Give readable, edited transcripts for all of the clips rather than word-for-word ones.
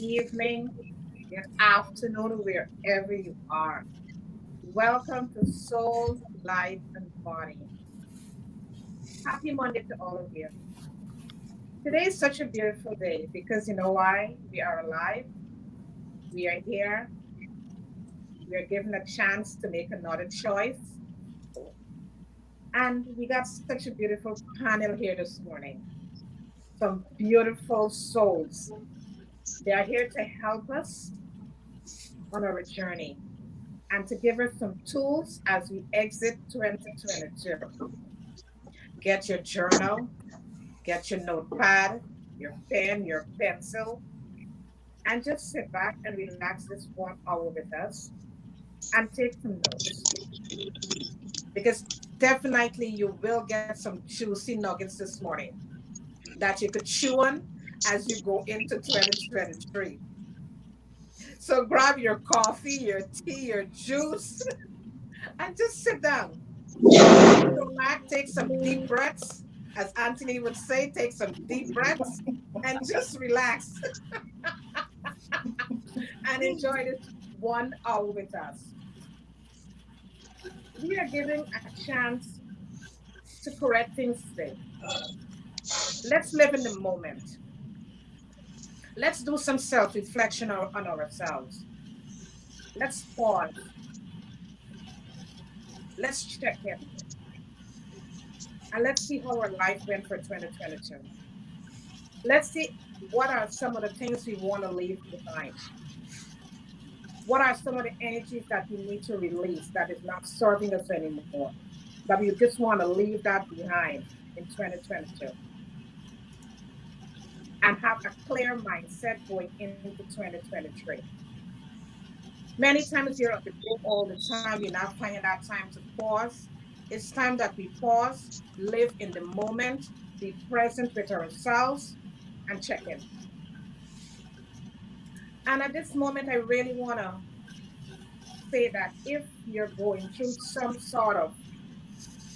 evening, good afternoon, wherever you are. Welcome to Soul, Life, and Body. Happy Monday to all of you. Today is such a beautiful day because you know why? We are alive, we are here, we are given a chance to make another choice, and we got such a beautiful panel here this morning. Some beautiful souls. They are here to help us on our journey and to give us some tools as we exit 2022. Get your journal, get your notepad, your pen, your pencil, and just sit back and relax this 1 hour with us and take some notes. Because definitely you will get some juicy nuggets this morning that you could chew on as you go into 2023. So grab your coffee, your tea, your juice, and just sit down. Relax, take some deep breaths. As Anthony would say, take some deep breaths and just relax and enjoy this 1 hour with us. We are giving a chance to correct things today. Let's live in the moment. Let's do some self reflection on ourselves. Let's pause. Let's check in. And let's see how our life went for 2022. Let's see what are some of the things we want to leave behind. What are some of the energies that we need to release that is not serving us anymore? That we just want to leave that behind in 2022 and have a clear mindset going into 2023. Many times you're at the go all the time, you're not finding that time to pause. It's time that we pause, live in the moment, be present with ourselves, and check in. And at this moment, I really want to say that if you're going through some sort of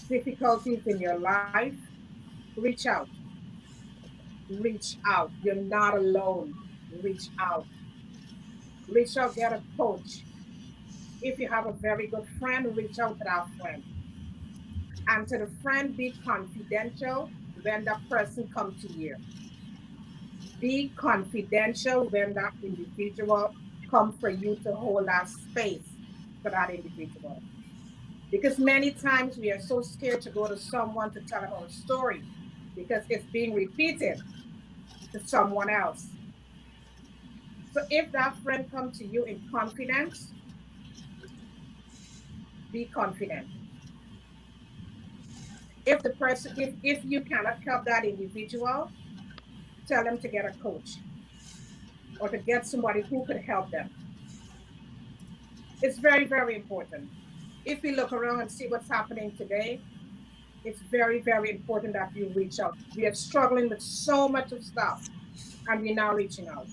difficulties in your life, reach out. Reach out. You're not alone. Reach out. Reach out, get a coach. If you have a very good friend, reach out to that friend. And to the friend, be confidential when that person comes to you. Be confidential when that individual comes for you to hold that space for that individual. Because many times we are so scared to go to someone to tell our story because it's being repeated to someone else. So if that friend comes to you in confidence, be confident. If the person, if you cannot help that individual, tell them to get a coach or to get somebody who could help them. It's very, very important. If we look around and see what's happening today, it's very, very important that you reach out. We are struggling with so much of stuff and we're now reaching out.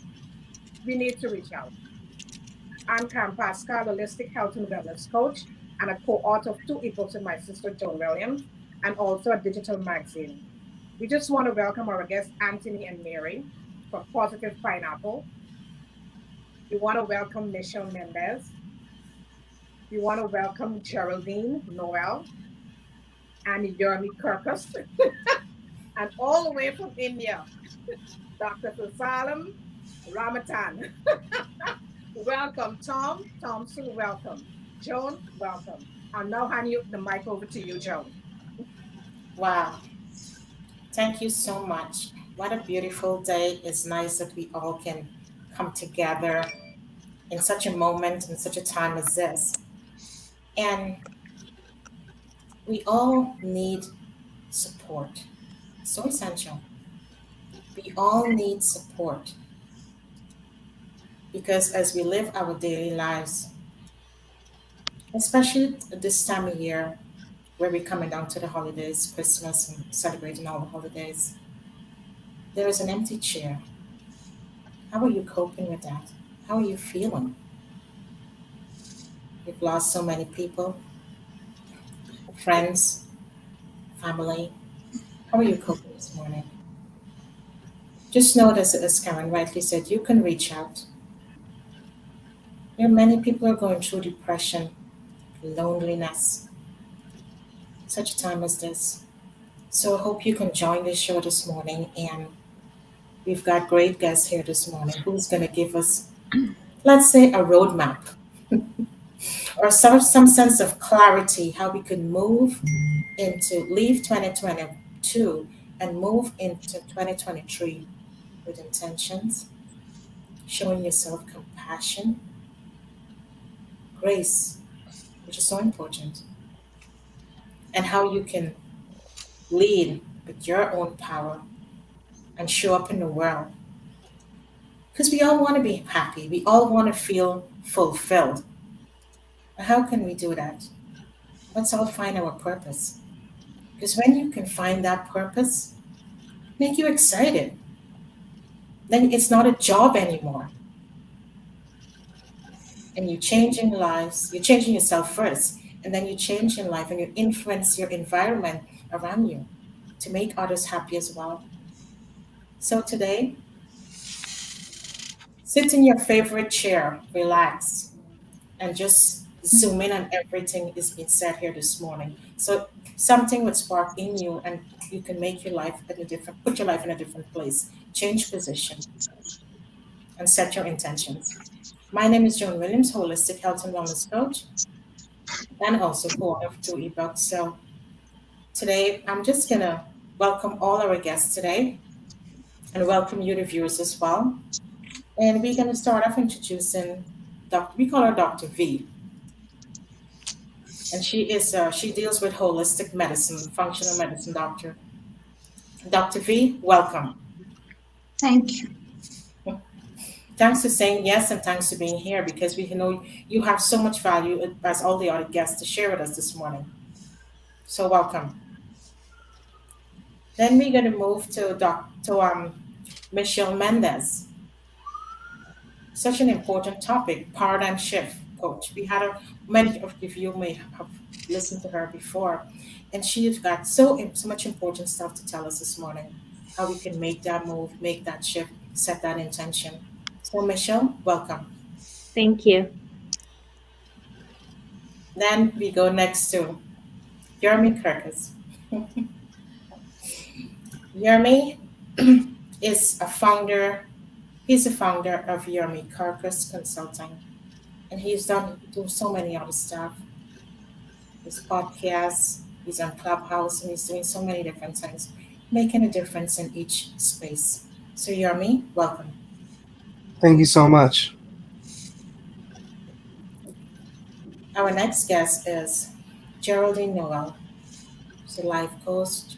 We need to reach out. I'm Pascal, holistic health and wellness coach, and a co-author of two ebooks with my sister Joan Williams, and also a digital magazine. We just want to welcome our guests Anthony and Mary from Positive Pineapple. We want to welcome Michelle Mendez. We want to welcome Geraldine, Noel, and Yermi Kurkus, and all the way from India, Dr. Visalam, Ramanathan. Welcome, Tom. Tom Sue, welcome. Joan, welcome. I'll now hand you the mic over to you, Joan. Wow. Thank you so much. What a beautiful day. It's nice that we all can come together in such a moment, in such a time as this. And we all need support. So essential. We all need support because as we live our daily lives, especially at this time of year where we're coming down to the holidays, Christmas, and celebrating all the holidays, there is an empty chair. How are you coping with that? How are you feeling? You've lost so many people, friends, family. How are you coping this morning? just notice, as Karen rightly said, you can reach out. There are many people who are going through depression, loneliness, such a time as this. So I hope you can join the show this morning. And we've got great guests here this morning who's going to give us, let's say, a roadmap or some sense of clarity how we can move into leave 2022 and move into 2023 with intentions, showing yourself compassion, grace, which is so important, and how you can lead with your own power and show up in the world. Because we all want to be happy, we all want to feel fulfilled. But how can we do that? Let's all find our purpose. Because when you can find that purpose, make you excited, then it's not a job anymore. And you're changing lives, you're changing yourself first, and then you change in life and you influence your environment around you to make others happy as well. So today, sit in your favorite chair, relax, and just zoom in on everything that's been said here this morning. So something would spark in you and you can make your life at a different, put your life in a different place, change position, and set your intentions. My name is Joan Williams, holistic health and wellness coach, and also co-author of two ebooks. So today, I'm just gonna welcome all our guests today, and welcome you, the viewers, as well. And we're gonna start off introducing we call her Dr. V, and she deals with holistic medicine, functional medicine doctor. Dr. V, welcome. Thank you. Thanks for saying yes and thanks for being here because we know you have so much value as all the other guests to share with us this morning. So welcome. Then we're going to move to Michelle Mendez. Such an important topic, paradigm shift coach. Many of you may have listened to her before, and she's got so much important stuff to tell us this morning. How we can make that move, make that shift, set that intention. So Michelle, welcome. Thank you. Then we go next to Yermi Kurkus. Yermi is a founder. He's the founder of Yermi Kurkus Consulting, and he's done so many other stuff. His podcasts, he's on Clubhouse, and he's doing so many different things, making a difference in each space. So Yermi, welcome. Thank you so much. Our next guest is Geraldine Noel. She's a life coach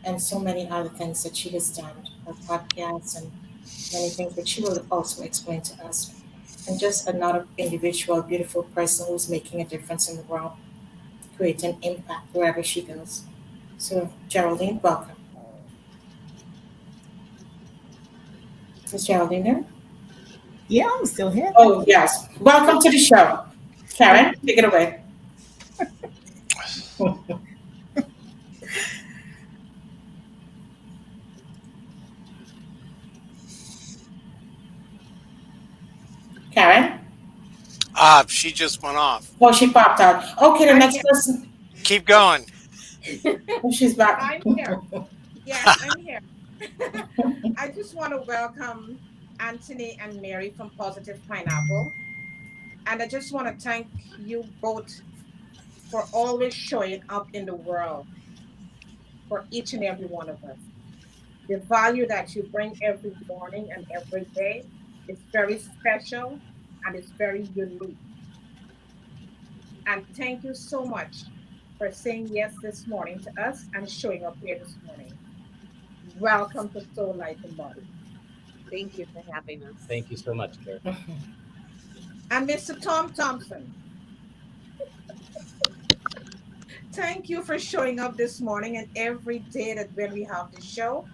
and so many other things that she has done, her podcasts and many things that she will also explain to us. And just another individual, beautiful person who's making a difference in the world, creating impact wherever she goes. So Geraldine, welcome. Is Geraldine there? Yeah, I'm still here. Oh, yes. Welcome to the show. Karen, take it away. Karen? She just went off. Oh, she popped out. Okay, the next person. Keep going. Oh, she's back. I'm here. Yes, I'm here. I just want to welcome Anthony and Mary from Positive Pineapple. And I just want to thank you both for always showing up in the world for each and every one of us. The value that you bring every morning and every day is very special and it's very unique. And thank you so much for saying yes this morning to us and showing up here this morning. Welcome to Soul Life and Body. Thank you for having us. Thank you so much, Karen. And Mr. Tom Thompson. Thank you for showing up this morning and every day that when we have the show.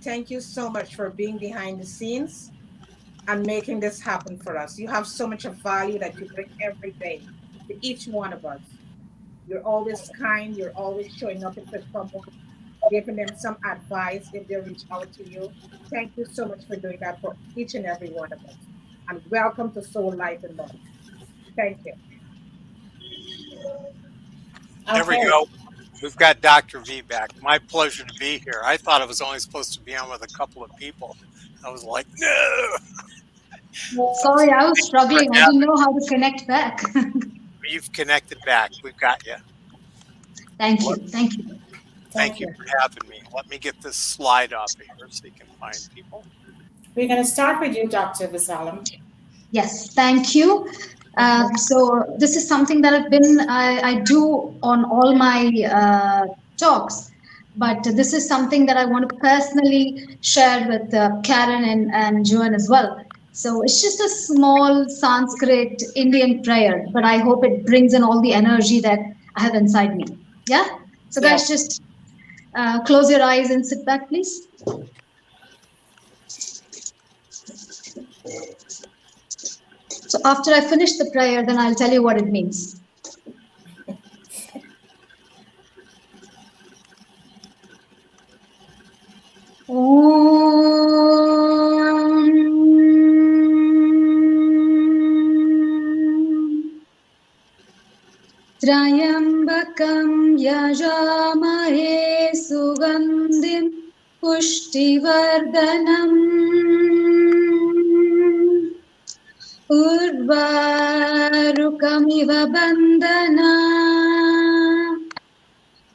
Thank you so much for being behind the scenes and making this happen for us. You have so much of value that you bring every day to each one of us. You're always kind. You're always showing up for someone giving them some advice if they reach out to you. Thank you so much for doing that for each and every one of us. And welcome to Soul Light and Love. Thank you. There we Okay. go. We've got Dr. V back. My pleasure to be here. I thought I was only supposed to be on with a couple of people. I was like, no. Sorry, I was struggling. I didn't know how to connect back. You've connected back. We've got you. Thank you. Thank you. Thank you for having me. Let me get this slide up here so you can find people. We're going to start with you, Dr. Visalam. Yes, thank you. So this is something that I do on all my talks, but this is something that I want to personally share with Karen and Joan as well. So it's just a small Sanskrit Indian prayer, but I hope it brings in all the energy that I have inside me. Yeah? So guys, just close your eyes and sit back, please. So after I finish the prayer, then I'll tell you what it means. Trayambakam yajamahe sugandhim pushtivardhanam urvarukamiva bandhana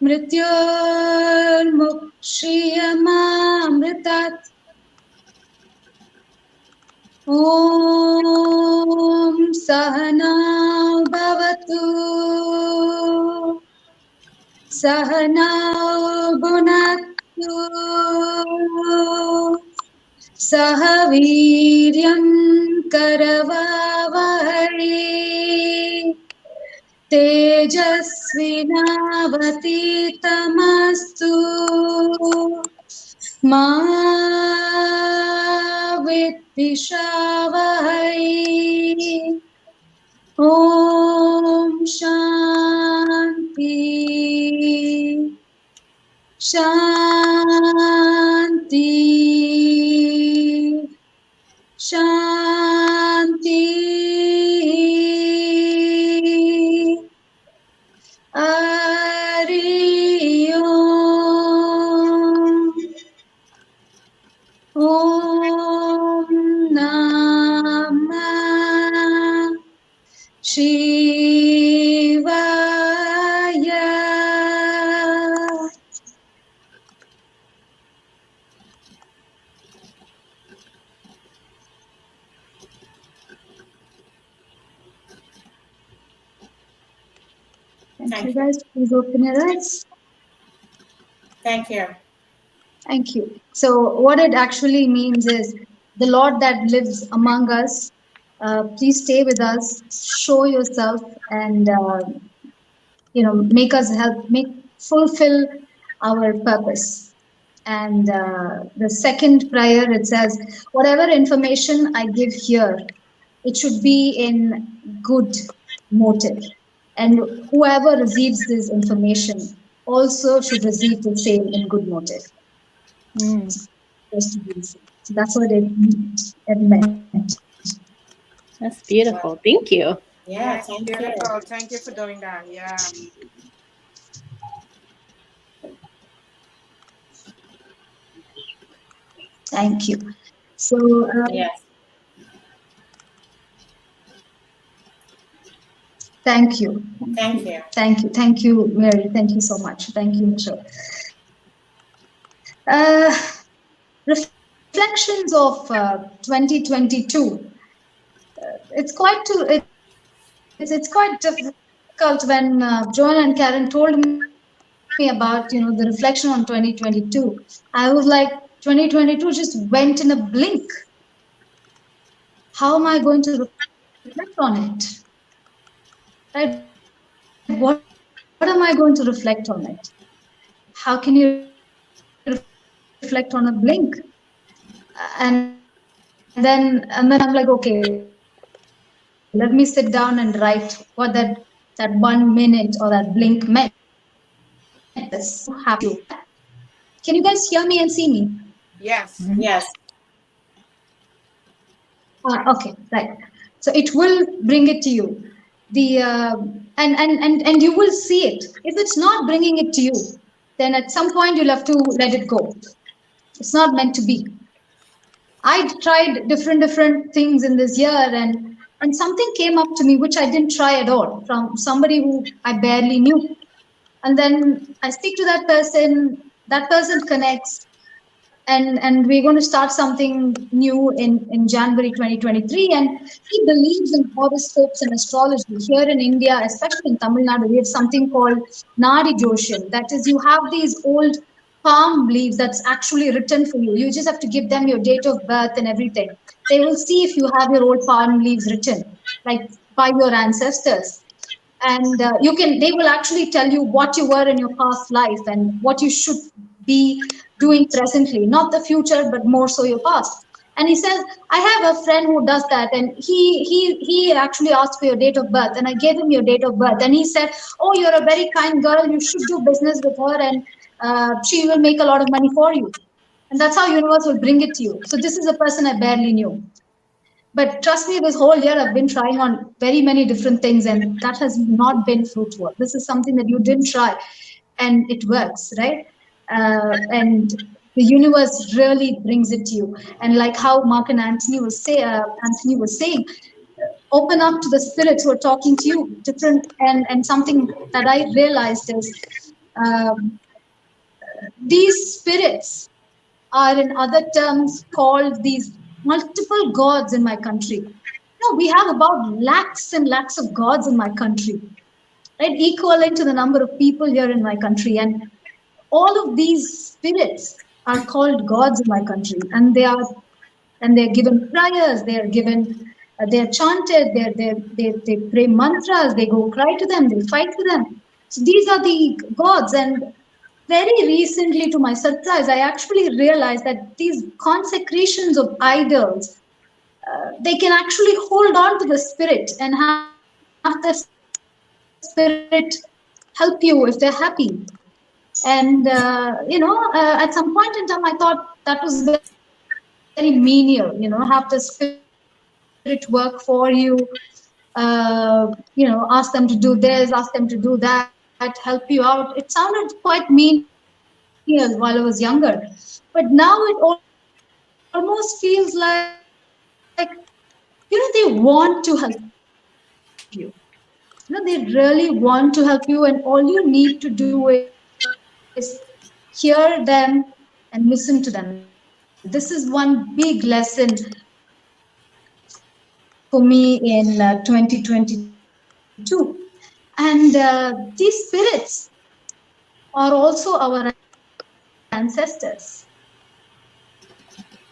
mrityormukshiyamamritat Om Sahana Bhavatu Sahana Bhunaktu Sahaviryam Karavavahai Tejasvinavaditamastu Ma Vidvishavahai Om Shanti Shanti Shanti Hari Om Om Namah Shivaya. Thank you guys. Please open your eyes. Thank you. Thank you. So what it actually means is the Lord that lives among us, please stay with us, show yourself, and make us fulfill our purpose. And the second prayer, it says, whatever information I give here, it should be in good motive. And whoever receives this information also should receive the same in good motive. So that's what it meant. That's beautiful. Thank you. Yeah, thank you. Beautiful. Thank you for doing that. Yeah. Thank you. So Yes. Thank you. Thank you. Thank you. Thank you, Mary. Thank you so much. Thank you, Michelle. Reflections of 2022. It's quite difficult when Joan and Karen told me about the reflection on 2022. I was like, 2022 just went in a blink. How am I going to reflect on it? Right? What am I going to reflect on it? How can you reflect on a blink? And then I'm like, okay, let me sit down and write what that 1 minute or that blink meant. This happy. Can you guys hear me and see me? Yes. Yes. Okay, right. So it will bring it to you. The and you will see it. If it's not bringing it to you, then at some point you'll have to let it go. It's not meant to be. I tried different things in this year, and something came up to me which I didn't try at all, from somebody who I barely knew. And then I speak to that person connects, and we're going to start something new in January 2023. And he believes in horoscopes and astrology. Here in India, especially in Tamil Nadu, we have something called Nadi Joshin. That is, you have these old palm leaves that's actually written for you. You just have to give them your date of birth and everything. They will see if you have your old palm leaves written, like by your ancestors. And they will actually tell you what you were in your past life and what you should be doing presently, not the future, but more so your past. And he says, I have a friend who does that, and he actually asked for your date of birth, and I gave him your date of birth, and he said, oh, you're a very kind girl, you should do business with her, and she will make a lot of money for you. And that's how universe will bring it to you. So this is a person I barely knew. But trust me, this whole year I've been trying on very many different things, and that has not been fruitful. This is something that you didn't try, and it works, right? And the universe really brings it to you. And like how Mark and Anthony was saying, open up to the spirits who are talking to you. Different, and something that I realized is these spirits are, in other terms, called these multiple gods in my country. We have about lakhs and lakhs of gods in my country, right? Equivalent to the number of people here in my country. And all of these spirits are called gods in my country. And they're given prayers, they're given, they're chanted, they pray mantras, they go cry to them, they fight for them. So these are the gods. And very recently, to my surprise, I actually realized that these consecrations of idols, they can actually hold on to the spirit and have the spirit help you if they're happy. And, at some point in time, I thought that was very menial, have the spirit work for you, ask them to do this, ask them to do that, help you out. It sounded quite menial while I was younger. But now it almost feels like, they want to help you. They really want to help you, and all you need to do is hear them and listen to them. This is one big lesson for me in 2022. And these spirits are also our ancestors.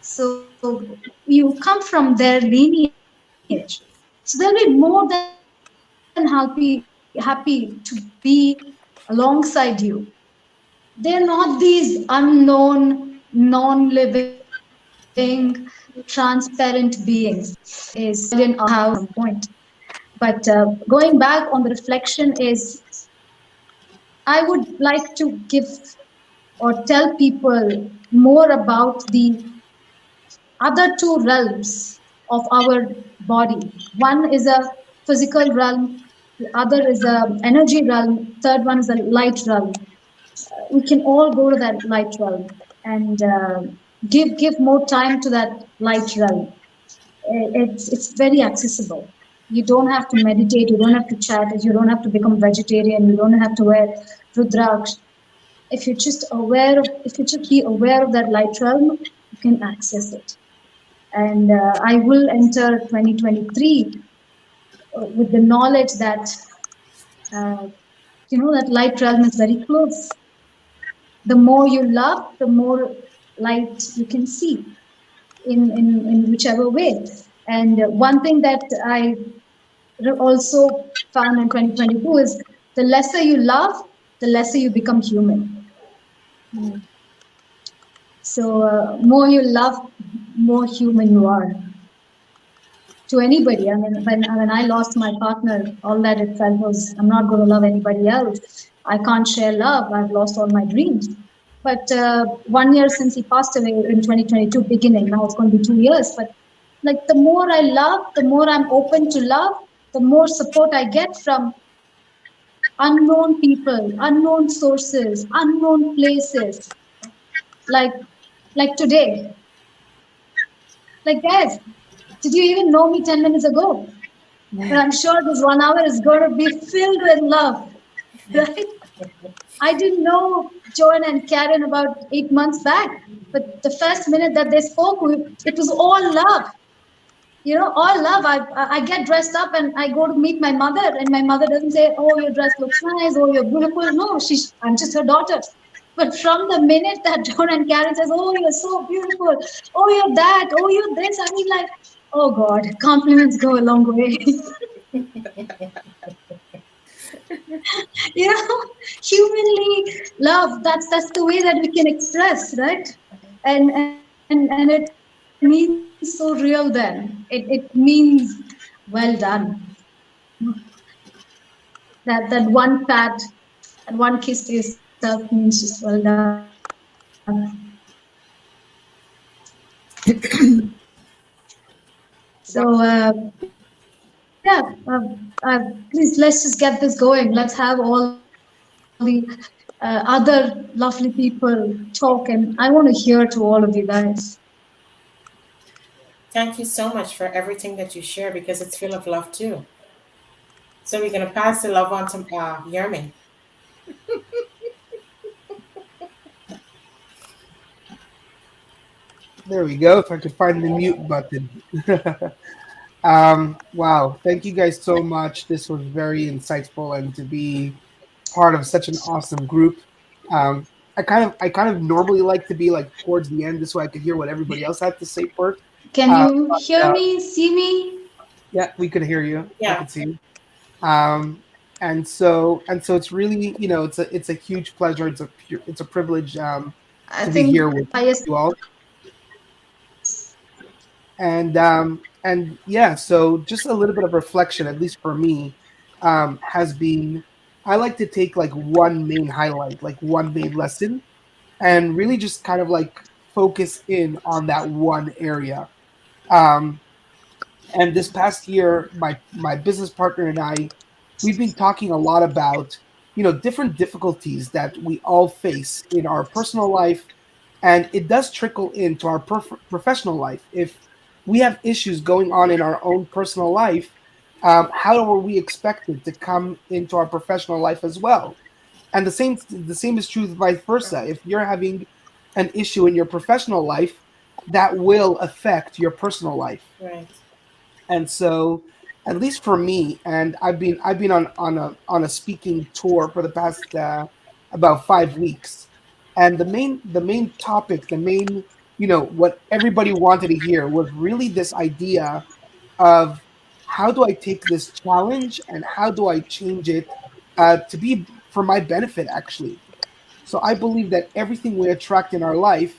So you come from their lineage. So they'll be more than happy to be alongside you. They're not these unknown, non-living, transparent beings. Is in our point. But going back on the reflection is, I would like to give or tell people more about the other two realms of our body. One is a physical realm, the other is an energy realm, third one is a light realm. We can all go to that light realm and give more time to that light realm. It's very accessible. You don't have to meditate, you don't have to chat, you don't have to become vegetarian, you don't have to wear rudraksh. If you just be aware of that light realm, you can access it. And I will enter 2023 with the knowledge that that light realm is very close. The more you love, the more light you can see in whichever way. And one thing that I also found in 2022 is the lesser you love, the lesser you become human. So more you love, more human you are. To anybody, I mean, when I lost my partner, all that it felt was, I'm not going to love anybody else. I can't share love. I've lost all my dreams. But 1 year since he passed away in 2022 beginning, now it's going to be 2 years. But like the more I love, the more I'm open to love, the more support I get from unknown people, unknown sources, unknown places. Like today, like guys, did you even know me 10 minutes ago? But I'm sure this 1 hour is going to be filled with love, right? I didn't know Joan and Karen about 8 months back, but the first minute that they spoke, it was all love. You know, all love. I get dressed up and I go to meet my mother, and my mother doesn't say, "Oh, your dress looks nice," "Oh, you're beautiful." No, I'm just her daughter. But from the minute that Joan and Karen says, "Oh, you're so beautiful," "Oh, you're that," "Oh, you're this," I mean, like, oh God, compliments go a long way. You know, humanly love. That's the way that we can express, right? And it means so real. Then it means well done. That one pat and one kiss to yourself means just well done. So yeah, please let's just get this going. Let's have all the other lovely people talk, and I want to hear to all of you guys. Thank you so much for everything that you share, because it's full of love too. So we're going to pass the love on to Yermi. There we go. If I could find the mute button. Wow. Thank you guys so much. This was very insightful, and to be part of such an awesome group. I kind of normally like to be like towards the end, so I could hear what everybody else had to say first. Can you hear me, see me? Yeah, we could hear you. Yeah. I could see you. And so it's really, you know, it's a huge pleasure. It's a privilege to be here with you all. And yeah, so just a little bit of reflection, at least for me, has been, I like to take like one main highlight, like one main lesson, and really just kind of like focus in on that one area. And this past year, my business partner and I, we've been talking a lot about, you know, different difficulties that we all face in our personal life, and it does trickle into our professional life. If we have issues going on in our own personal life, how are we expected to come into our professional life as well? And the same is true vice versa. If you're having an issue in your professional life, that will affect your personal life. Right. And so, at least for me, and I've been on a speaking tour for the past about 5 weeks, and the main topic, you know, what everybody wanted to hear was really this idea of how do I take this challenge and how do I change it to be for my benefit, actually. So I believe that everything we attract in our life,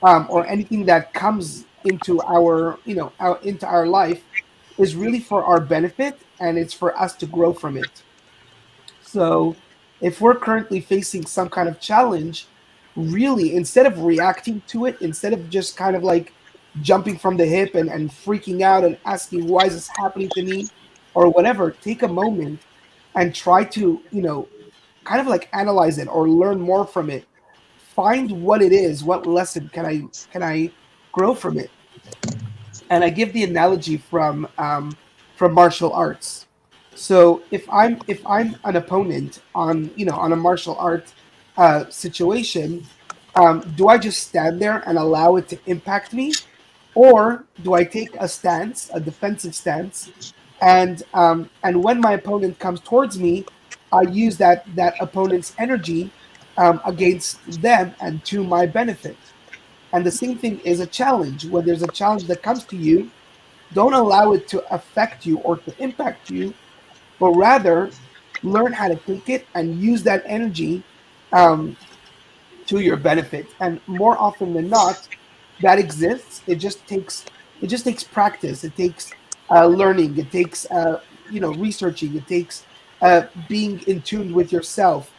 or anything that comes into our, you know, into our life, is really for our benefit, and it's for us to grow from it. So if we're currently facing some kind of challenge, really, instead of reacting to it, instead of just kind of like jumping from the hip and freaking out and asking, why is this happening to me, or whatever, take a moment and try to, you know, kind of like analyze it or learn more from it. Find what it is, what lesson can I grow from it. And I give the analogy from martial arts. So if I'm an opponent on, you know, on a martial art situation, do I just stand there and allow it to impact me, or do I take a stance, a defensive stance, and when my opponent comes towards me, I use that opponent's energy against them and to my benefit. And the same thing is a challenge. When there's a challenge that comes to you, don't allow it to affect you or to impact you, but rather learn how to take it and use that energy to your benefit. And more often than not, that exists. It just takes practice. It takes learning. It takes you know, researching. It takes being in tune with yourself.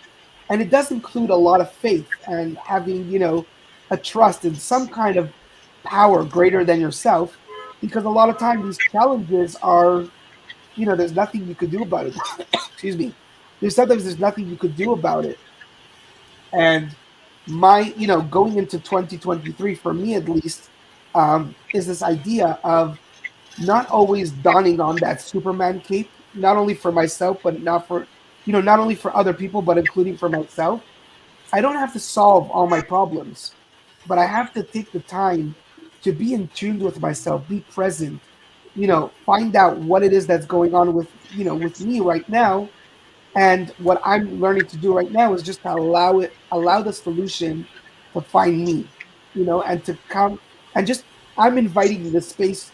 And it does include a lot of faith and having, a trust in some kind of power greater than yourself, because a lot of times these challenges are, there's nothing you could do about it. Excuse me. There's nothing you could do about it. And going into 2023, for me at least, is this idea of not always donning on that Superman cape, not only for myself, but not only for other people, but including for myself. I don't have to solve all my problems, but I have to take the time to be in tune with myself, be present, find out what it is that's going on with me right now. And what I'm learning to do right now is just to allow the solution to find me, and to come and just, I'm inviting the space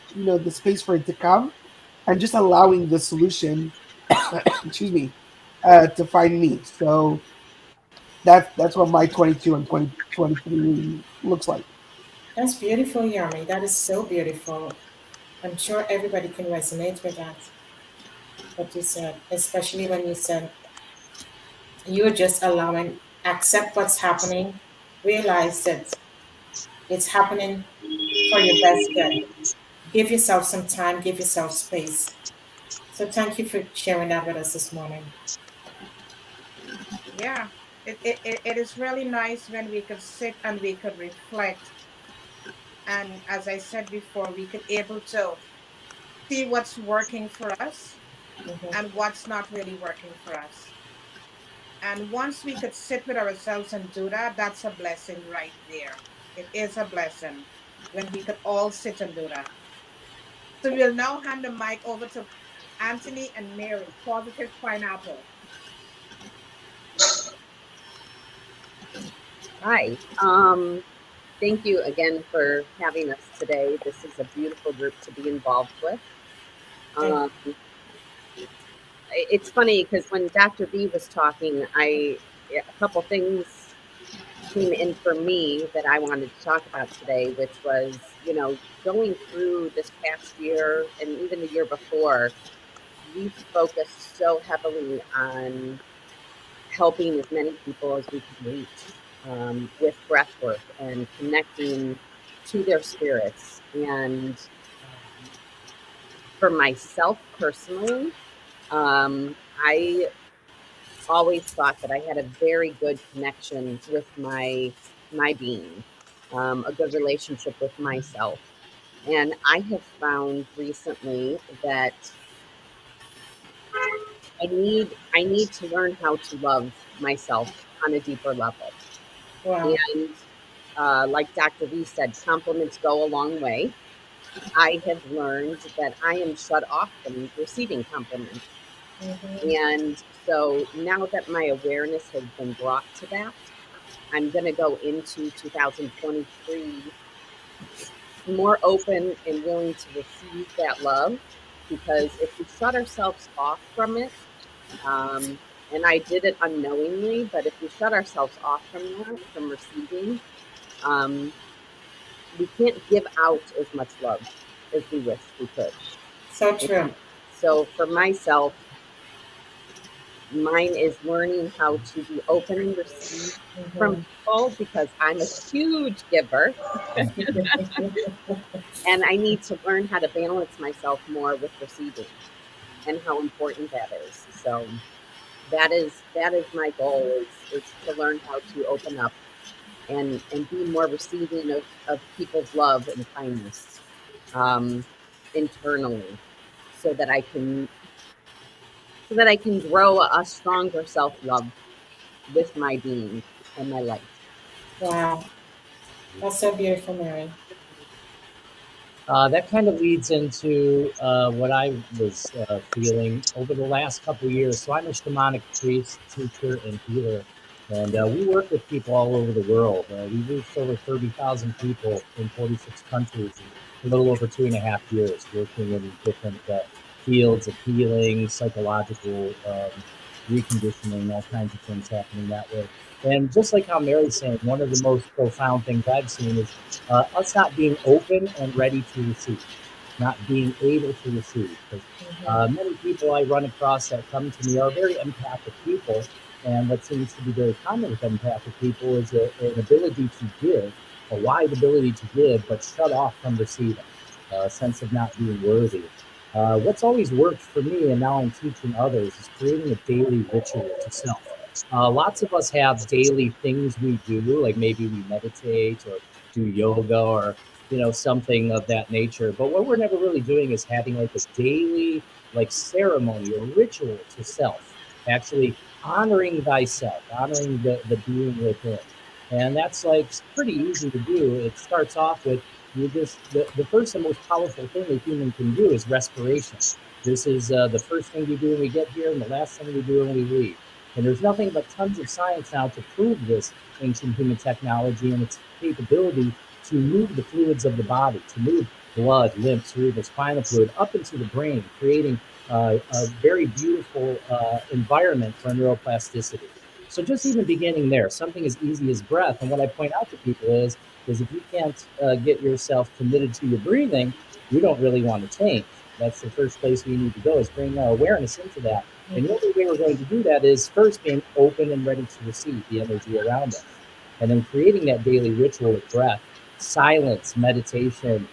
for it to come, and just allowing the solution, excuse me, to find me. So that's what my 22 and 2023 looks like. That's beautiful, Yermi. That is so beautiful. I'm sure everybody can resonate with that, what you said, especially when you said you're just allowing, accept what's happening, realize that it's happening for your best good. Give yourself some time, give yourself space. So thank you for sharing that with us this morning. Yeah, it is really nice when we could sit and we could reflect. And as I said before, we could able to see what's working for us and what's not really working for us. And once we could sit with ourselves and do that, that's a blessing right there. It is a blessing when we could all sit and do that. So we'll now hand the mic over to Anthony and Mary, Positive Pineapple. Hi. Thank you again for having us today. This is a beautiful group to be involved with. It's funny because when Dr. B was talking, a couple things came in for me that I wanted to talk about today, which was, going through this past year and even the year before, we've focused so heavily on helping as many people as we could reach with breathwork and connecting to their spirits. And for myself personally, I always thought that I had a very good connection with my being, a good relationship with myself. And I have found recently that I need to learn how to love myself on a deeper level. Wow. And like Dr. V said, compliments go a long way. I have learned that I am shut off from receiving compliments. And so now that my awareness has been brought to that, I'm going to go into 2023 more open and willing to receive that love, because if we shut ourselves off from it, and I did it unknowingly, but if we shut ourselves off from that, from receiving, we can't give out as much love as we wish we could. So true. So for myself, mine is learning how to be open and receive from people, because I'm a huge giver. And I need to learn how to balance myself more with receiving, and how important that is. So that is my goal, is to learn how to open up and be more receiving of people's love and kindness internally, so that I can grow a stronger self-love with my being and my life. Wow. That's so beautiful, Mary. That kind of leads into what I was feeling over the last couple of years. So I'm a shamanic priest, teacher, and healer, and we work with people all over the world. We reached over 30,000 people in 46 countries in a little over 2.5 years, working in different fields of healing, psychological reconditioning, all kinds of things happening that way. And just like how Mary's saying, one of the most profound things I've seen is us not being open and ready to receive, not being able to receive. Because many people I run across that come to me are very empathic people, And what seems to be very common with empathic people is an ability to give, a wide ability to give, but shut off from receiving, a sense of not being worthy. What's always worked for me, and now I'm teaching others, is creating a daily ritual to self. Lots of us have daily things we do, like maybe we meditate or do yoga or something of that nature. But what we're never really doing is having like a daily like ceremony or ritual to self, actually honoring thyself, honoring the being within. And that's like pretty easy to do. It starts off with the first and most powerful thing a human can do is respiration. This is the first thing we do when we get here and the last thing we do when we leave. And there's nothing but tons of science now to prove this ancient human technology and its capability to move the fluids of the body, to move blood, lymph, cerebral spinal fluid up into the brain, creating a very beautiful environment for neuroplasticity. So just even beginning there, something as easy as breath. And what I point out to people is if you can't get yourself committed to your breathing, you don't really want to change. That's the first place we need to go, is bring our awareness into that. And the only way we're going to do that is first being open and ready to receive the energy around us. And then creating that daily ritual of breath, silence, meditation,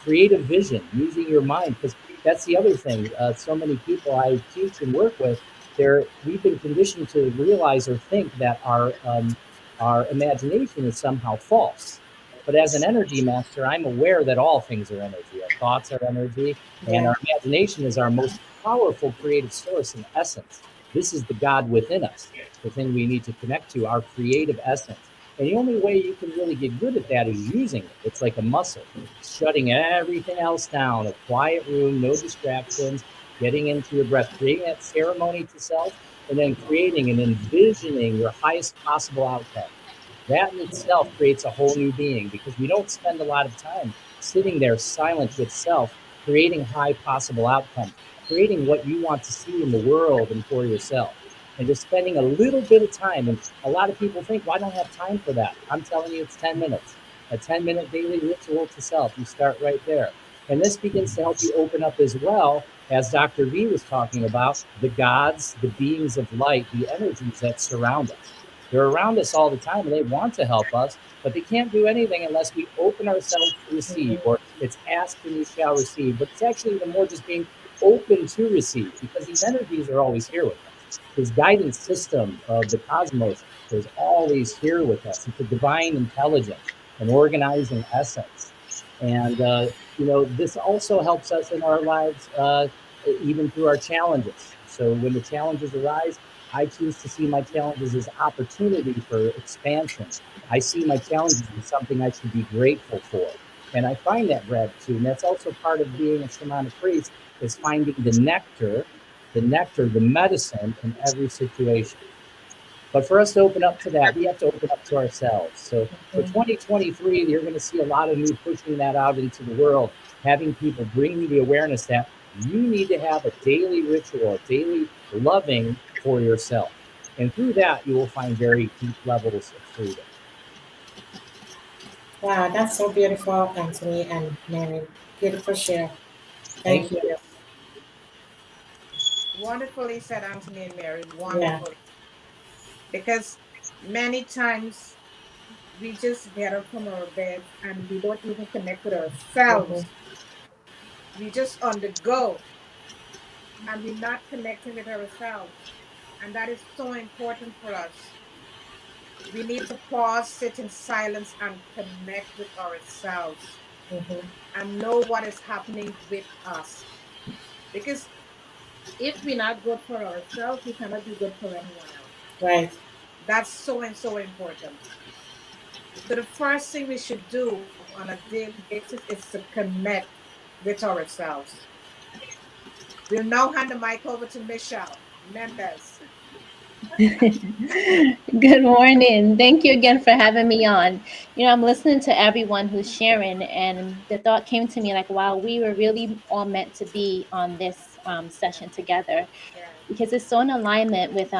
creative vision, using your mind. Because that's the other thing. So many people I teach and work with, we've been conditioned to realize or think that our imagination is somehow false. But as an energy master, I'm aware that all things are energy. Our thoughts are energy, and our imagination is our most powerful creative source in essence. This is the God within us, the thing we need to connect to, our creative essence. And the only way you can really get good at that is using it. It's like a muscle, shutting everything else down, a quiet room, no distractions, getting into your breath, creating that ceremony to self, and then creating and envisioning your highest possible outcome. That in itself creates a whole new being, because we don't spend a lot of time sitting there silent with self, creating high possible outcomes, creating what you want to see in the world and for yourself, and just spending a little bit of time. And a lot of people think, well, I don't have time for that. I'm telling you, it's 10 minutes, a 10-minute daily ritual to self. You start right there. And this begins to help you open up as well, as Dr. V was talking about, the gods, the beings of light, the energies that surround us. They're around us all the time and they want to help us, but they can't do anything unless we open ourselves to receive, or it's asked and you shall receive. But it's actually even more just being open to receive, because these energies are always here with us. This guidance system of the cosmos is always here with us. It's a divine intelligence, an organizing essence. And, this also helps us in our lives, even through our challenges. So when the challenges arise, I choose to see my challenges as opportunity for expansion. I see my challenges as something I should be grateful for. And I find that gratitude. And that's also part of being a shamanic priest, is finding the nectar, the medicine in every situation. But for us to open up to that, we have to open up to ourselves. So for 2023, you're going to see a lot of me pushing that out into the world, having people bring you the awareness that you need to have a daily ritual, a daily loving for yourself. And through that, you will find very deep levels of freedom. Wow, that's so beautiful, Anthony and Mary. Beautiful share. Thank you. Wonderfully said, Anthony and Mary. Wonderfully. Because many times we just get up from our beds and we don't even connect with ourselves. We just on the go and we're not connecting with ourselves. And that is so important for us. We need to pause, sit in silence, and connect with ourselves and know what is happening with us. Because if we're not good for ourselves, we cannot be good for anyone else. Right. That's so and so important. So the first thing we should do on a daily basis is to connect with ourselves. We'll now hand the mic over to Michelle Mendez. Good morning. Thank you again for having me on. I'm listening to everyone who's sharing, and the thought came to me like, wow, we were really all meant to be on this session together, because it's so in alignment with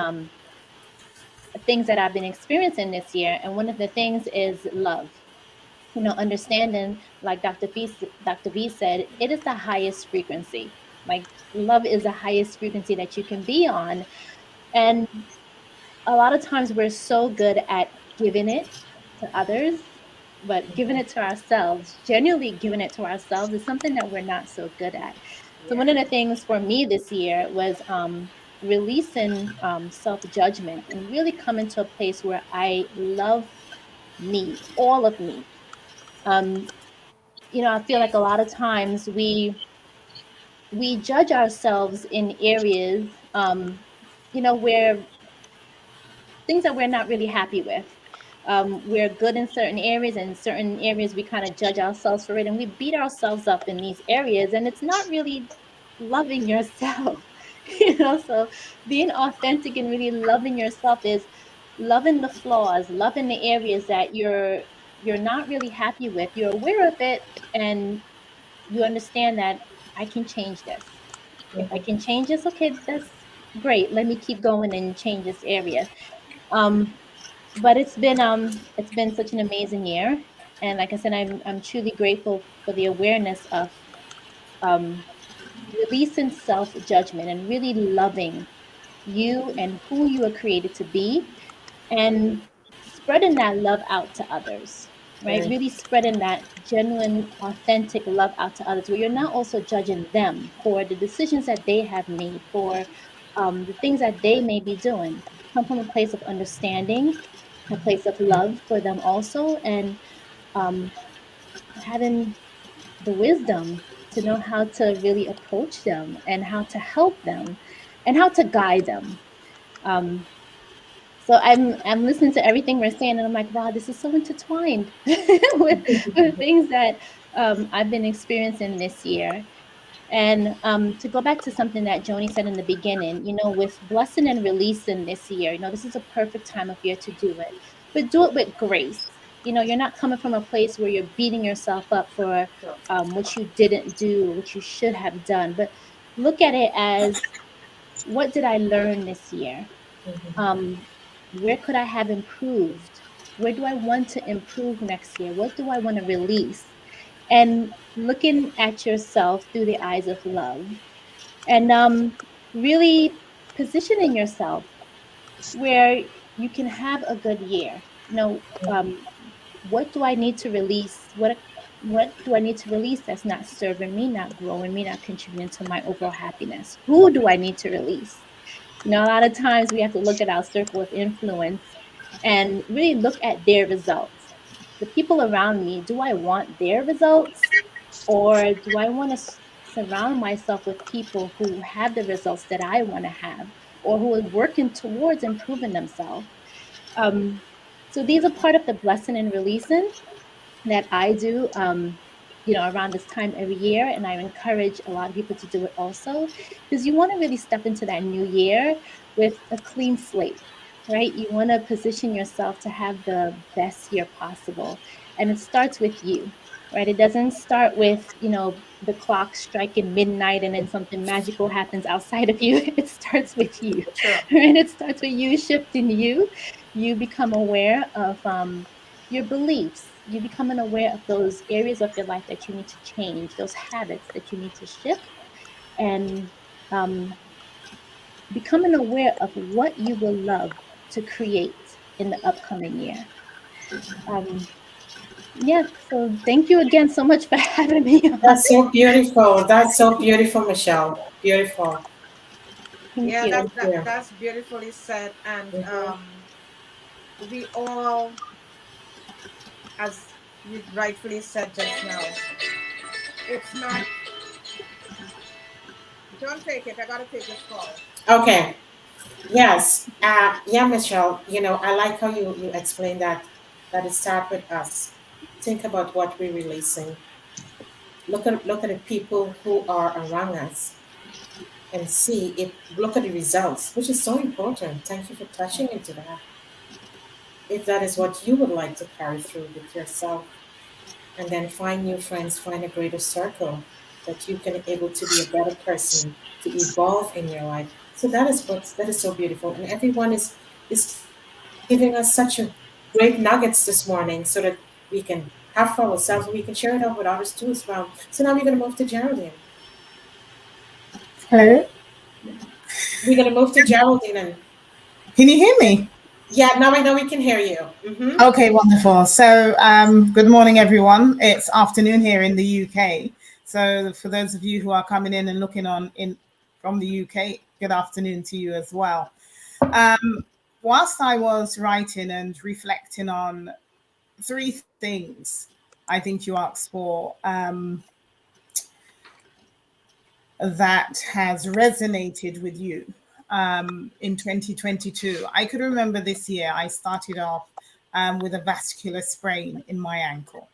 things that I've been experiencing this year. And one of the things is love. Understanding, like Dr. V said, it is the highest frequency. Like, love is the highest frequency that you can be on. And a lot of times we're so good at giving it to others, but giving it to ourselves, genuinely giving it to ourselves, is something that we're not so good at. So one of the things for me this year was releasing self-judgment and really coming to a place where I love me, all of me. Um, I feel like a lot of times we judge ourselves in areas, where things that we're not really happy with. We're good in certain areas, and certain areas we kind of judge ourselves for it, and we beat ourselves up in these areas, and it's not really loving yourself. So being authentic and really loving yourself is loving the flaws, loving the areas that you're not really happy with. You're aware of it, and you understand that I can change this. If I can change this, okay, that's great. Let me keep going and change this area. But it's been such an amazing year, and like I said, I'm truly grateful for the awareness of um, releasing self judgment and really loving you and who you are created to be, and spreading that love out to others, right? Really spreading that genuine, authentic love out to others, where you're not also judging them for the decisions that they have made, for the things that they may be doing. Come from a place of understanding, a place of love for them also, and um, having the wisdom to know how to really approach them and how to help them and how to guide them. Um, so I'm listening to everything we're saying, and I'm like, wow, this is so intertwined with things that I've been experiencing this year. And to go back to something that Joni said in the beginning, with blessing and releasing this year, this is a perfect time of year to do it, but do it with grace. You're not coming from a place where you're beating yourself up for what you didn't do, what you should have done, but look at it as, what did I learn this year? Where could I have improved? Where do I want to improve next year? What do I want to release? And looking at yourself through the eyes of love, and really positioning yourself where you can have a good year. What do I need to release? What do I need to release that's not serving me, not growing me, not contributing to my overall happiness? Who do I need to release? A lot of times we have to look at our circle of influence and really look at their results. The people around me, do I want their results, or do I want to surround myself with people who have the results that I want to have, or who are working towards improving themselves? So these are part of the blessing and releasing that I do, around this time every year. And I encourage a lot of people to do it also, because you want to really step into that new year with a clean slate, right? You want to position yourself to have the best year possible. And it starts with you, right? It doesn't start with, the clock striking midnight and then something magical happens outside of you. It starts with you, right? It starts with you shifting you. You become aware of your beliefs. You becoming aware of those areas of your life that you need to change, those habits that you need to shift, and becoming aware of what you will love to create in the upcoming year. Yeah, so thank you again so much for having me on. That's so beautiful. That's so beautiful, Michelle. Beautiful. Thank Yeah, you. that's beautifully said. And we all, as you rightfully said just now, it's not. Don't take it. I gotta take this call. Okay. Yes. Yeah, Michelle. I like how you explain that it starts with us. Think about what we're releasing. Look at the people who are around us, and see if look at the results, which is so important. Thank you for touching into that. If that is what you would like to carry through with yourself, and then find new friends, find a greater circle that you can able to be a better person, to evolve in your life. So that is so beautiful, and everyone is giving us such a great nuggets this morning, so that we can have for ourselves, we can share it out with others too as well. So now we're going to move to Geraldine. Hello? We're going to move to Geraldine, and Can you hear me? Yeah, now I know we can hear you. Mm-hmm. Okay, wonderful. So, good morning, everyone. It's afternoon here in the UK. So, for those of you who are coming in and looking on in from the UK, good afternoon to you as well. Whilst I was writing and reflecting on three things, I think you asked for that has resonated with you in 2022. I could remember this year I started off with a vascular sprain in my ankle.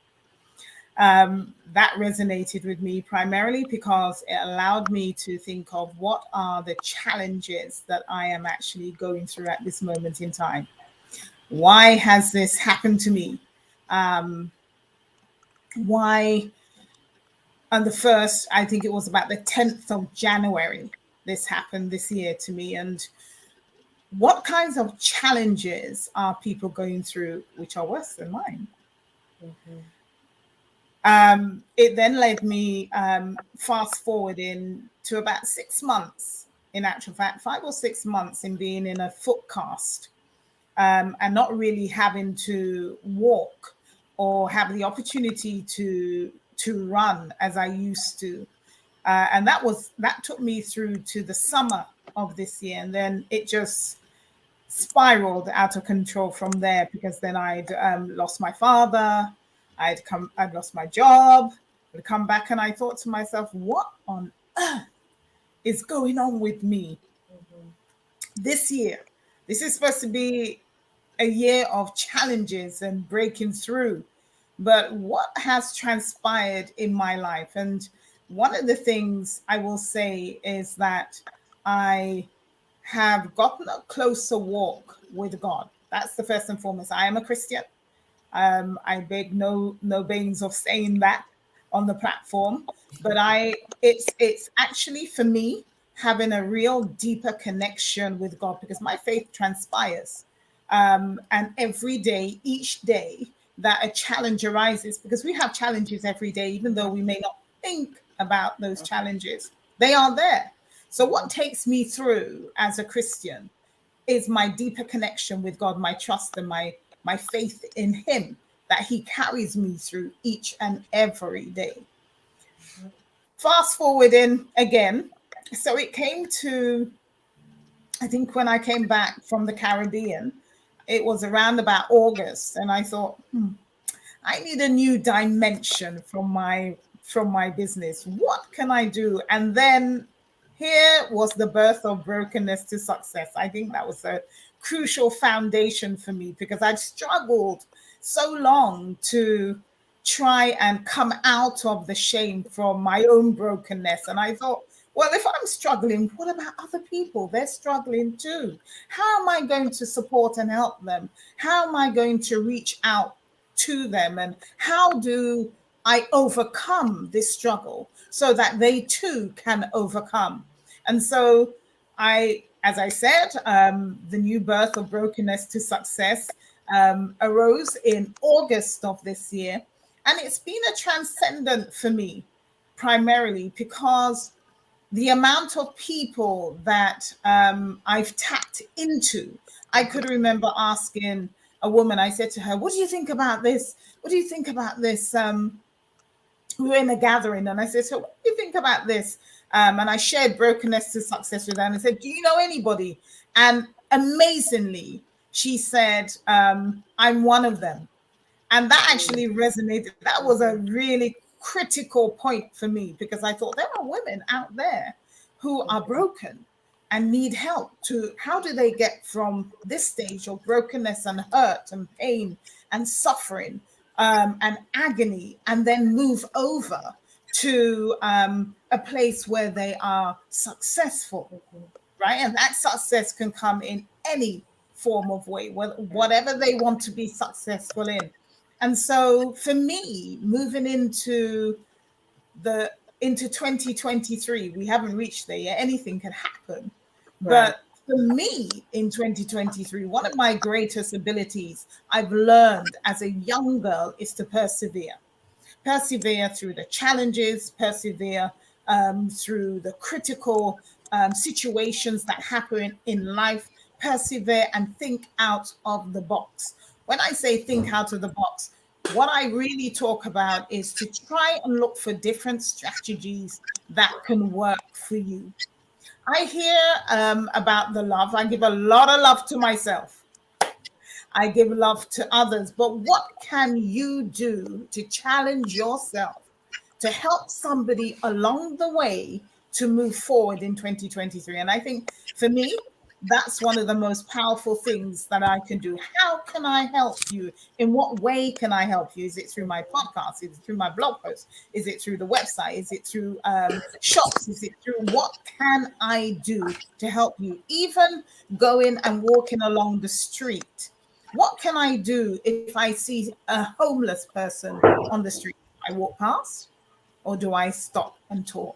That resonated with me primarily because it allowed me to think of what are the challenges that I am actually going through at this moment in time. Why has this happened to me? Why on the first, I think it was about the 10th of January, this happened this year to me. And what kinds of challenges are people going through which are worse than mine? It then led me fast forwarding to about 6 months, in actual fact, 5 or 6 months in being in a foot cast and not really having to walk or have the opportunity to run as I used to. And that took me through to the summer of this year. And then it just spiraled out of control from there, because then I'd lost my father, I'd lost my job, I'd come back, and I thought to myself, what on earth is going on with me this year? This is supposed to be a year of challenges and breaking through. But what has transpired in my life? And one of the things I will say is that I have gotten a closer walk with God. That's the first and foremost. I am a Christian. I beg no banes of saying that on the platform, but it's actually for me having a real deeper connection with God, because my faith transpires, and every day, each day that a challenge arises, because we have challenges every day, even though we may not think about those challenges, they are there. So what takes me through as a Christian is my deeper connection with God, my trust and my faith in him, that he carries me through each and every day. Fast forwarding again. So it came to, I think when I came back from the Caribbean, it was around about August. And I thought, I need a new dimension from my business. What can I do? And then here was the birth of Brokenness to Success. I think that was a crucial foundation for me, because I'd struggled so long to try and come out of the shame from my own brokenness. And I thought, well, if I'm struggling, what about other people? They're struggling too. How am I going to support and help them? How am I going to reach out to them? And how do I overcome this struggle so that they too can overcome? And so as I said, the new birth of Brokenness to Success arose in August of this year. And it's been a transcendent for me, primarily because the amount of people that I've tapped into. I could remember asking a woman, I said to her, what do you think about this? What do you think about this? We were in a gathering, and I said, so what do you think about this? And I shared Brokenness to Success with her, and I said, do you know anybody? And amazingly, she said, I'm one of them. And that actually resonated. That was a really critical point for me, because I thought there are women out there who are broken and need help. To how do they get from this stage of brokenness and hurt and pain and suffering and agony, and then move over to a place where they are successful, right? And that success can come in any form of way, whatever they want to be successful in. And so for me, moving into 2023, we haven't reached there yet. Anything can happen. Right. But for me in 2023, one of my greatest abilities I've learned as a young girl is to persevere. Persevere through the challenges, persevere through the critical situations that happen in life, persevere and think out of the box. When I say think out of the box, what I really talk about is to try and look for different strategies that can work for you. I hear about the love. I give a lot of love to myself. I give love to others. But what can you do to challenge yourself to help somebody along the way to move forward in 2023? And I think for me, that's one of the most powerful things that I can do. How can I help you? In what way can I help you? Is it through my podcast? Is it through my blog post? Is it through the website? Is it through shops? Is it through what can I do to help you? Even going and walking along the street. What can I do if I see a homeless person on the street? I walk past, or do I stop and talk?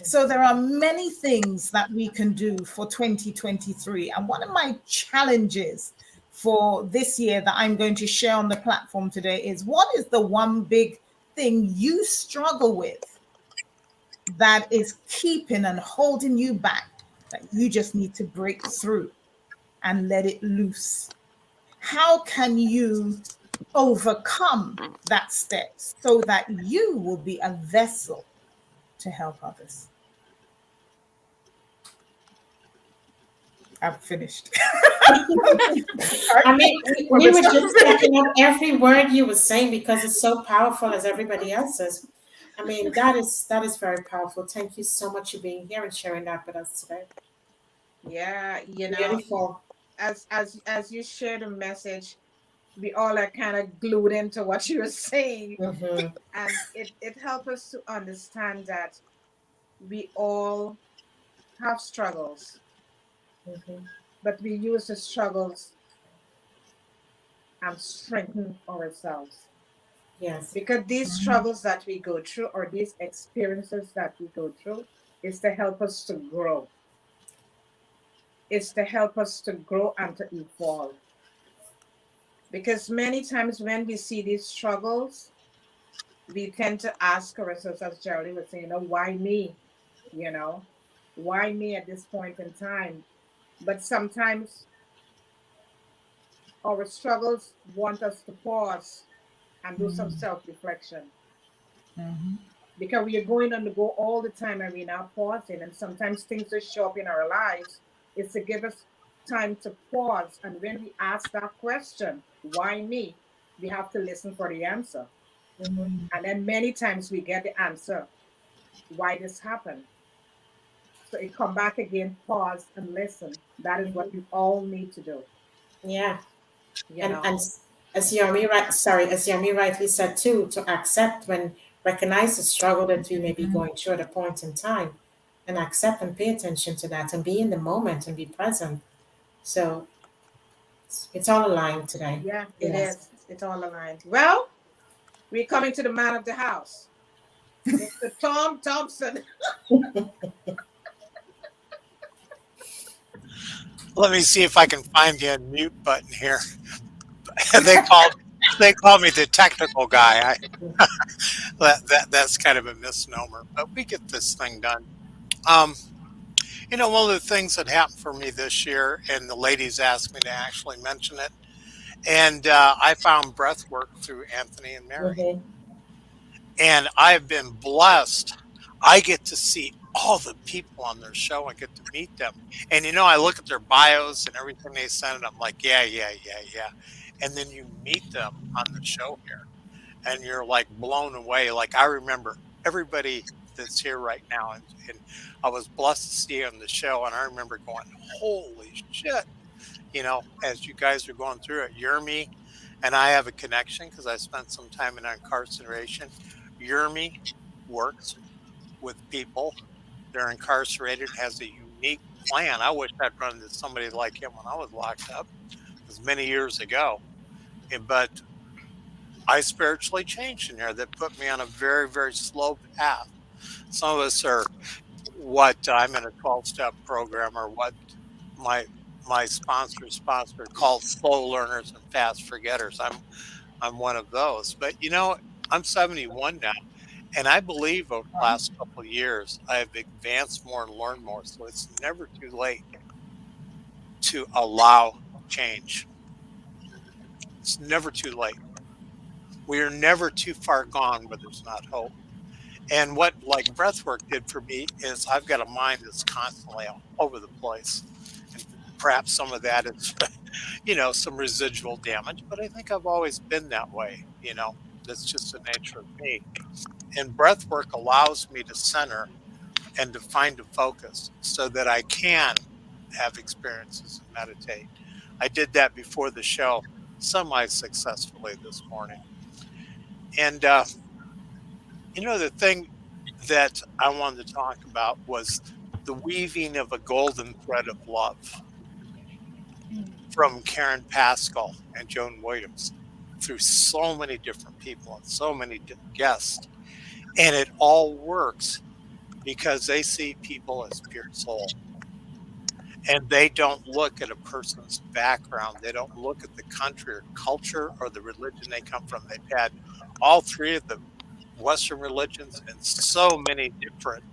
So there are many things that we can do for 2023. And one of my challenges for this year that I'm going to share on the platform today is, what is the one big thing you struggle with that is keeping and holding you back, that you just need to break through and let it loose? How can you overcome that step so that you will be a vessel to help others? I've finished. I mean, we were just taking up every word you were saying because it's so powerful as everybody else's. I mean, that is very powerful. Thank you so much for being here and sharing that with us today. Yeah, Beautiful. as you shared a message, we all are kind of glued into what you were saying. Mm-hmm. And it helped us to understand that we all have struggles, Mm-hmm. but we use the struggles and strengthen ourselves. Yes. Because these struggles that we go through, or these experiences that we go through, is to help us to grow. It's to help us to grow and to evolve. Because many times when we see these struggles, we tend to ask ourselves, as Geraldine was saying, why me? You know, why me at this point in time? But sometimes our struggles want us to pause and do some self-reflection. Because we are going on the go all the time and we're not pausing. And sometimes things just show up in our lives. It's to give us time to pause. And when we ask that question, why me? We have to listen for the answer. Mm-hmm. And then many times we get the answer, why this happened. So it come back again, pause and listen. That is what we all need to do. Yeah. You And know. as Yermi rightly said too, to accept when recognize the struggle that we may be going through at a point in time, and accept and pay attention to that and be in the moment and be present. So it's all aligned today. Yeah, it Yes. is. It's all aligned. Well, we're coming to the man of the house, Mr. Tom Thompson. Let me see if I can find the unmute button here. they call me the technical guy. That's kind of a misnomer, but we get this thing done. Um, one of the things that happened for me this year, and the ladies asked me to actually mention it, and I found breathwork through Anthony and Mary, Mm-hmm. and I've been blessed. I get to see all the people on their show and get to meet them. And I look at their bios and everything they send, and I'm like, yeah, yeah, yeah, yeah. And then you meet them on the show here, and you're like blown away. Like, I remember everybody that's here right now, and I was blessed to see on the show, and I remember going, holy shit, as you guys are going through it. Yermi and I have a connection because I spent some time in incarceration. Yermi works with people that are incarcerated, has a unique plan. I wish I'd run into somebody like him when I was locked up. It was many years ago. But I spiritually changed in here. That put me on a very, very slow path. Some of us are I'm in a 12-step program, or what my sponsor called slow learners and fast forgetters. I'm one of those. But I'm 71 now, and I believe over the last couple of years I have advanced more and learned more. So it's never too late to allow change. It's never too late. We are never too far gone where there's not hope. And what like breathwork did for me is I've got a mind that's constantly all over the place. And perhaps some of that is, some residual damage, but I think I've always been that way. That's just the nature of me. And breathwork allows me to center and to find a focus so that I can have experiences and meditate. I did that before the show semi-successfully this morning. And, the thing that I wanted to talk about was the weaving of a golden thread of love from Karen Pascal and Joan Williams through so many different people and so many guests. And it all works because they see people as pure soul. And they don't look at a person's background. They don't look at the country or culture or the religion they come from. They've had all three of the Western religions and so many different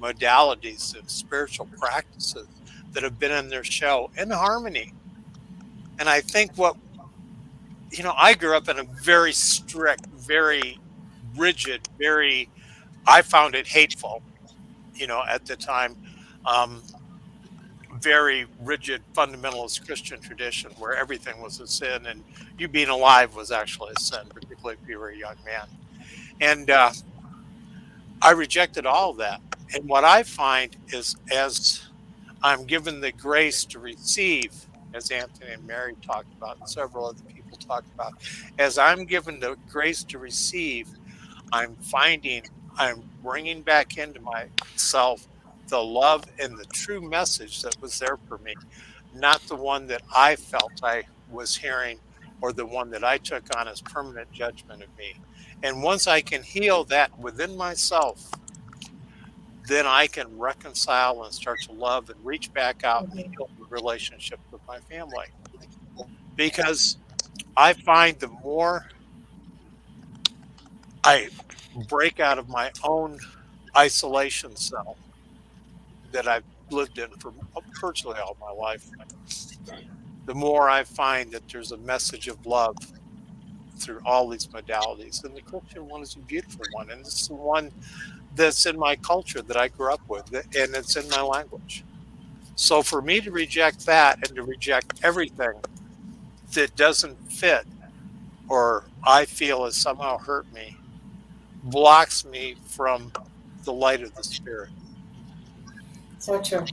modalities and spiritual practices that have been in their show in harmony. And I think I grew up in a very strict, very rigid, I found it hateful, at the time, very rigid fundamentalist Christian tradition where everything was a sin and you being alive was actually a sin, particularly if you were a young man. And I rejected all of that. And what I find is as I'm given the grace to receive, as Anthony and Mary talked about and several other people talked about, as I'm given the grace to receive, I'm bringing back into myself the love and the true message that was there for me, not the one that I felt I was hearing or the one that I took on as permanent judgment of me. And once I can heal that within myself, then I can reconcile and start to love and reach back out and heal the relationship with my family. Because I find the more I break out of my own isolation cell that I've lived in for virtually all my life, the more I find that there's a message of love through all these modalities. And the Christian one is a beautiful one. And it's the one that's in my culture that I grew up with, and it's in my language. So for me to reject that and to reject everything that doesn't fit or I feel has somehow hurt me blocks me from the light of the Spirit. So true.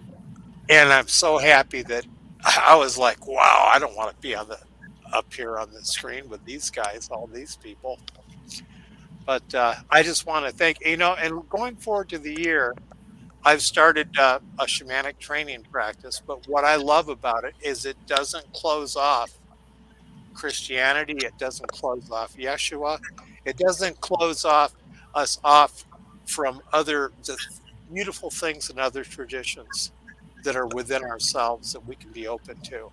And I'm so happy that I was like, wow, I don't want to be up here on the screen with these guys, all these people. But I just want to thank, and going forward to the year, I've started a shamanic training practice. But what I love about it is it doesn't close off Christianity. It doesn't close off Yeshua. It doesn't close us off from the beautiful things and other traditions that are within ourselves that we can be open to.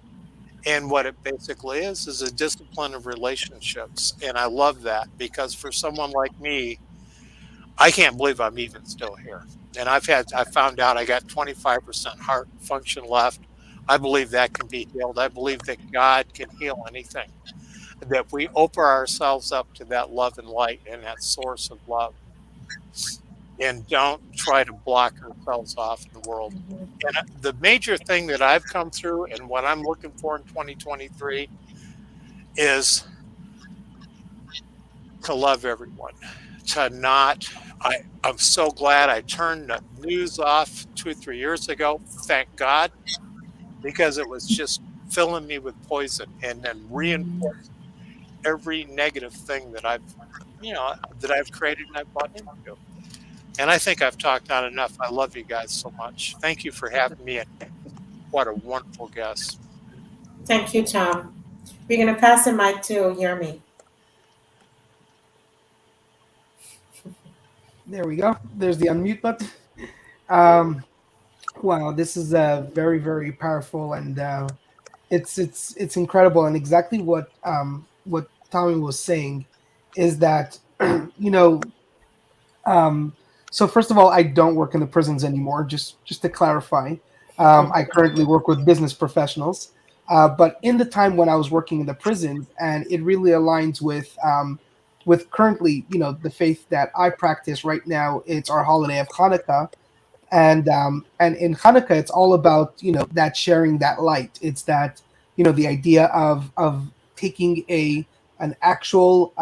And what it basically is a discipline of relationships. And I love that because for someone like me, I can't believe I'm even still here. And I found out I got 25% heart function left. I believe that can be healed. I believe that God can heal anything. That we open ourselves up to that love and light and that source of love. And don't try to block ourselves off in the world. And the major thing that I've come through and what I'm looking for in 2023 is to love everyone. I'm so glad I turned the news off 2 or 3 years ago. Thank God, because it was just filling me with poison and then reinforcing every negative thing that I've created and I've bought into. And I think I've talked on enough. I love you guys so much. Thank you for having me. And what a wonderful guest. Thank you, Tom. We're going to pass the mic to Yermi. There we go. There's the unmute button. Wow, this is very, very powerful, and it's incredible. And exactly what Tommy was saying is that so first of all, I don't work in the prisons anymore. Just to clarify, I currently work with business professionals, but in the time when I was working in the prisons, and it really aligns with currently, the faith that I practice right now. It's our holiday of Hanukkah, and in Hanukkah, it's all about that sharing that light. It's that the idea of taking an actual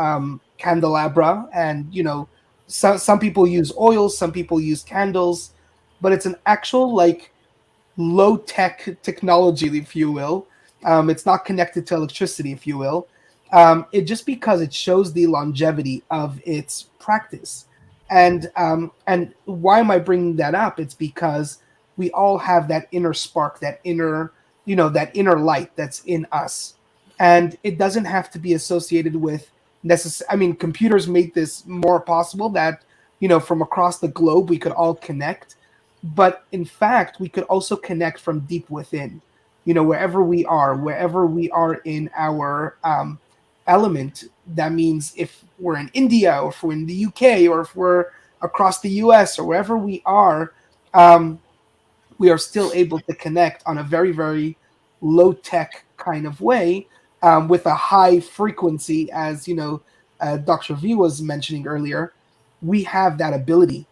candelabra, and some people use oils, some people use candles, but it's an actual like low tech technology, if you will. It's not connected to electricity, if you will. It just because it shows the longevity of its practice. And why am I bringing that up? It's because we all have that inner spark, that inner light that's in us, and it doesn't have to be associated with necessary. I mean, computers made this more possible that from across the globe we could all connect, but in fact we could also connect from deep within, wherever we are in our element. That means if we're in India, or if we're in the UK, or if we're across the US, or wherever um, we are still able to connect on a very, very low tech kind of way, with a high frequency, as Dr. V was mentioning earlier. We have that ability.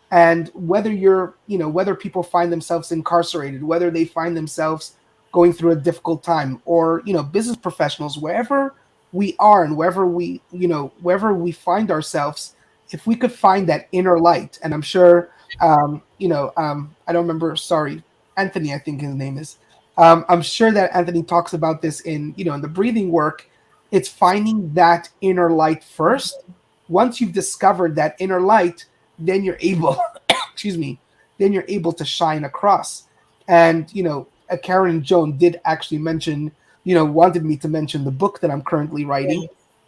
And whether people find themselves incarcerated, whether they find themselves going through a difficult time, or business professionals, wherever we are, and wherever we find ourselves, if we could find that inner light. And I'm sure I don't remember, sorry, Anthony, I think his name is. I'm sure that Anthony talks about this in the breathing work. It's finding that inner light first. Once you've discovered that inner light, then you're able excuse me, then you're able to shine across. And Karen and Joan did actually mention, wanted me to mention the book that I'm currently writing.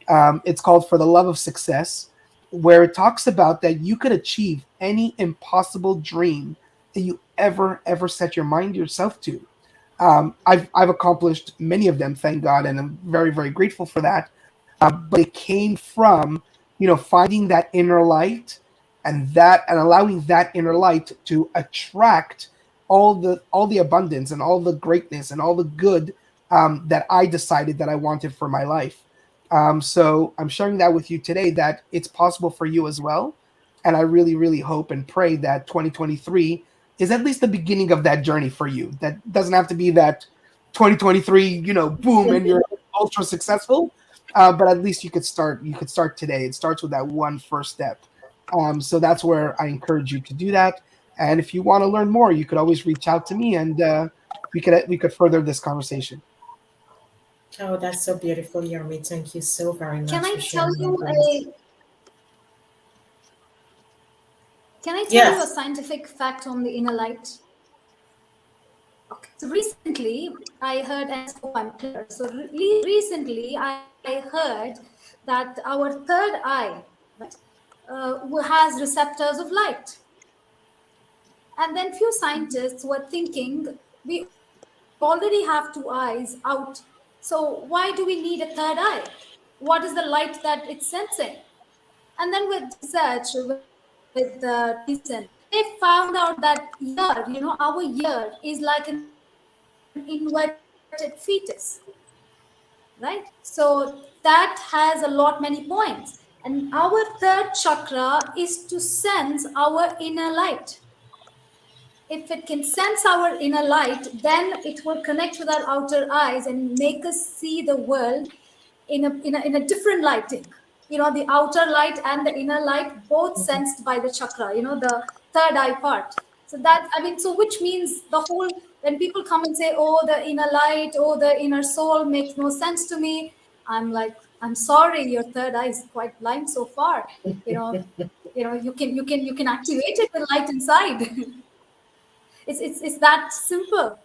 It's called For the Love of Success, where it talks about that you could achieve any impossible dream that you ever set your mind yourself to. I've accomplished many of them, thank God, and I'm very, very grateful for that. But it came from finding that inner light, and allowing that inner light to attract all the abundance, and all the greatness, and all the good, that I decided that I wanted for my life. So I'm sharing that with you today, that it's possible for you as well. And I really, really hope and pray that 2023 is at least the beginning of that journey for you. That doesn't have to be that 2023, boom, and you're ultra successful. But at least you could start. You could start today. It starts with that one first step. So that's where I encourage you to do that. And if you want to learn more, you could always reach out to me, and we could further this conversation. Oh, that's so beautiful, Yermi. Thank you so very much Can I for tell sharing you with us. can I tell you a Yes. scientific fact on the inner light? Okay. So recently I heard, and I hope I'm clear. So recently I heard that our third eye, right, has receptors of light. And then few scientists were thinking, we already have two eyes out. So why do we need a third eye? What is the light that it's sensing? And then with research, with recent, they found out that our ear is like an inverted fetus, right? So that has a lot many points. And our third chakra is to sense our inner light. If it can sense our inner light, then it will connect with our outer eyes and make us see the world in a different lighting. The outer light and the inner light both sensed by the chakra, the third eye part. So that, I mean, so which means the whole, when people come and say, oh, the inner light, oh, the inner soul makes no sense to me, I'm like, I'm sorry, your third eye is quite blind so far. You know, you can activate it with light inside. It's that simple.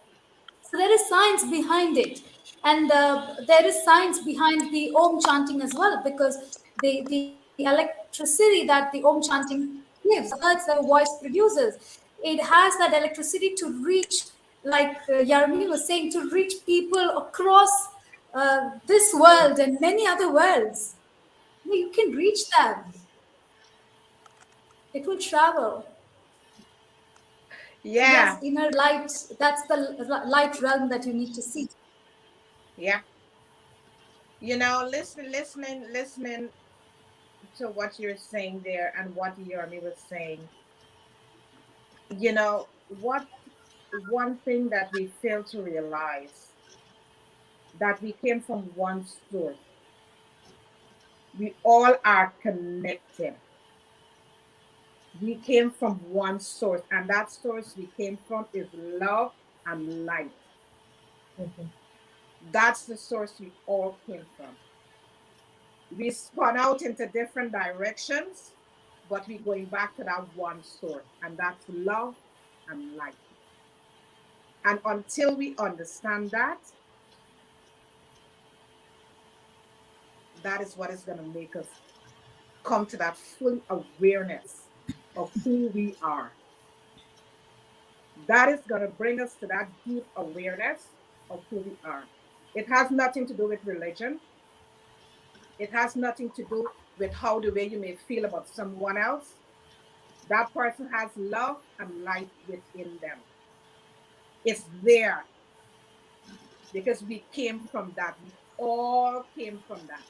So there is science behind it, and there is science behind the Om chanting as well, because the electricity that the Om chanting gives, the hertz that voice produces, it has that electricity to reach, like Yarmi was saying, to reach people across this world and many other worlds. You can reach them. It will travel. Yeah. Yes, inner light. That's the light realm that you need to see. Yeah. Listening to what you're saying there and what Yermi was saying. What one thing that we fail to realize that we came from one source. We all are connected. We came from one source, and that source we came from is love and light. Mhm. That's the source we all came from. We spun out into different directions, but we're going back to that one source, and that's love and light. And until we understand that, that is what is going to make us come to that full awareness of who we are. That is going to bring us to that deep awareness of who we are. It has nothing to do with religion. It has nothing to do with how the way you may feel about someone else. That person has love and light within them. It's there because we came from that. We all came from that.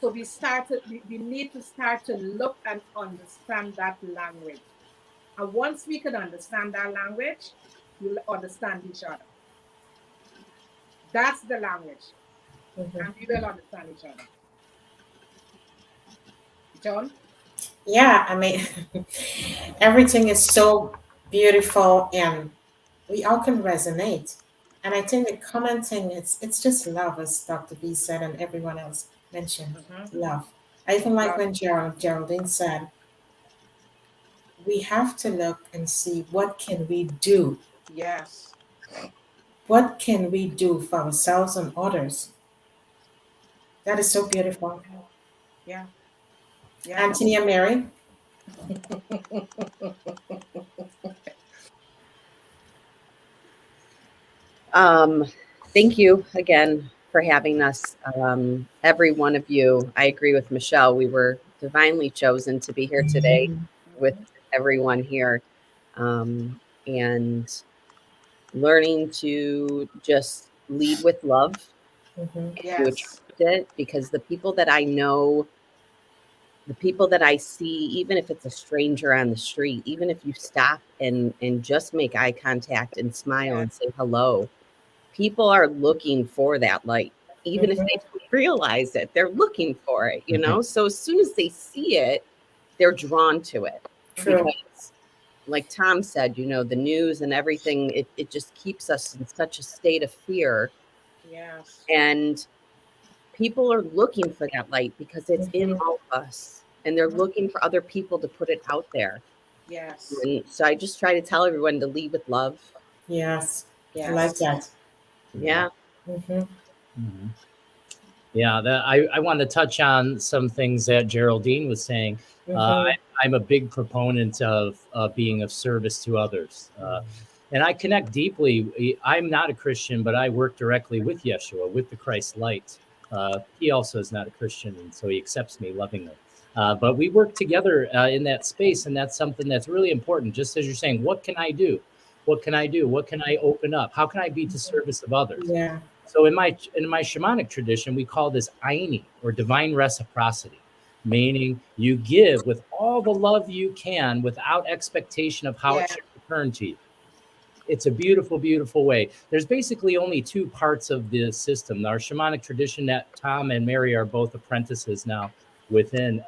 So we need to start to look and understand that language. And once we can understand that language, we'll understand each other. That's the language. Mhm. And we will understand each other. Joan? Yeah, I mean, everything is so beautiful and we all can resonate. And I think the common thing it's just love, as Dr. B said and everyone else mentioned. Love. I even like when Geraldine said, we have to look and see what can we do. Yes. What can we do for ourselves and others? That is so beautiful. Yeah. Yeah. Anthony and Mary? Thank you again for having us. Every one of you, I agree with Michelle. We were divinely chosen to be here today with everyone here. And learning to just lead with love, Mhm. to Yes. attract it, because the people that I know, the people that I see, even if it's a stranger on the street, even if you stop and just make eye contact and smile Yeah. and say hello, people are looking for that light. Even if they Mhm. don't realize it, they're looking for it, you know? So as soon as they see it, they're drawn to it. True. Because like Tom said, the news and everything, it just keeps us in such a state of fear. Yes. And people are looking for that light because it's in Mhm. all of us. And they're looking for other people to put it out there. Yes. And so I just try to tell everyone to lead with love. Yes. I like Yes. that. Yeah. Mhm. Mhm. Yeah, I want to touch on some things that Geraldine was saying. Mhm. I'm a big proponent of being of service to others. And I connect deeply. I'm not a Christian, but I work directly with Yeshua, with the Christ light. He also is not a Christian, and so he accepts me lovingly. But we work together in that space, and that's something that's really important. Just as you're saying, what can I do? What can I do? What can I open up? How can I be to service of others? Yeah. So in my shamanic tradition, we call this aini, or divine reciprocity, meaning you give with all the love you can without expectation of how Yeah. it should return to you. It's a beautiful, beautiful way. There's basically only two parts of the system. Our shamanic tradition that Tom and Mary are both apprentices now within.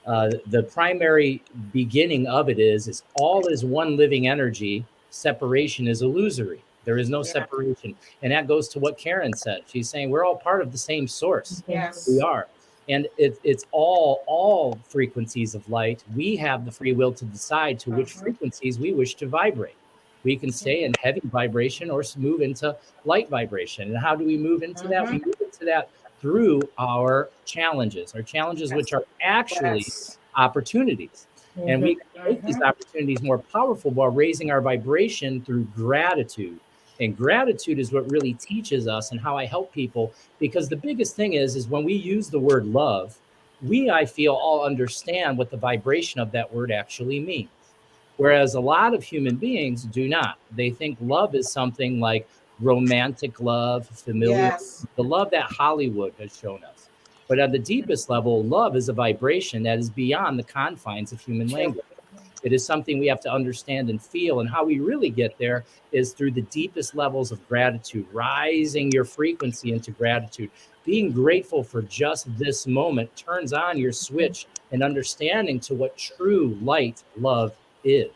The primary beginning of it is all is one living energy. Separation is illusory. There is no Yeah. separation. And that goes to what Karen said. She's saying we're all part of the same source. We Yes. are. And it's all frequencies of light. We have the free will to decide to which frequencies we wish to vibrate. We can stay in heavy vibration or move into light vibration. And how do we move into that? We move into that through our challenges, which are actually Yes. opportunities. And we can make these opportunities more powerful while raising our vibration through gratitude. And gratitude is what really teaches us and how I help people. Because the biggest thing is when we use the word love, I feel, all understand what the vibration of that word actually means. Whereas a lot of human beings do not. They think love is something like romantic love, familial, Yes. the love that Hollywood has shown us. But at the deepest level, love is a vibration that is beyond the confines of human True. language. It is something we have to understand and feel. And how we really get there is through the deepest levels of gratitude, rising your frequency into gratitude. Being grateful for just this moment turns on your switch and understanding to what true light love is.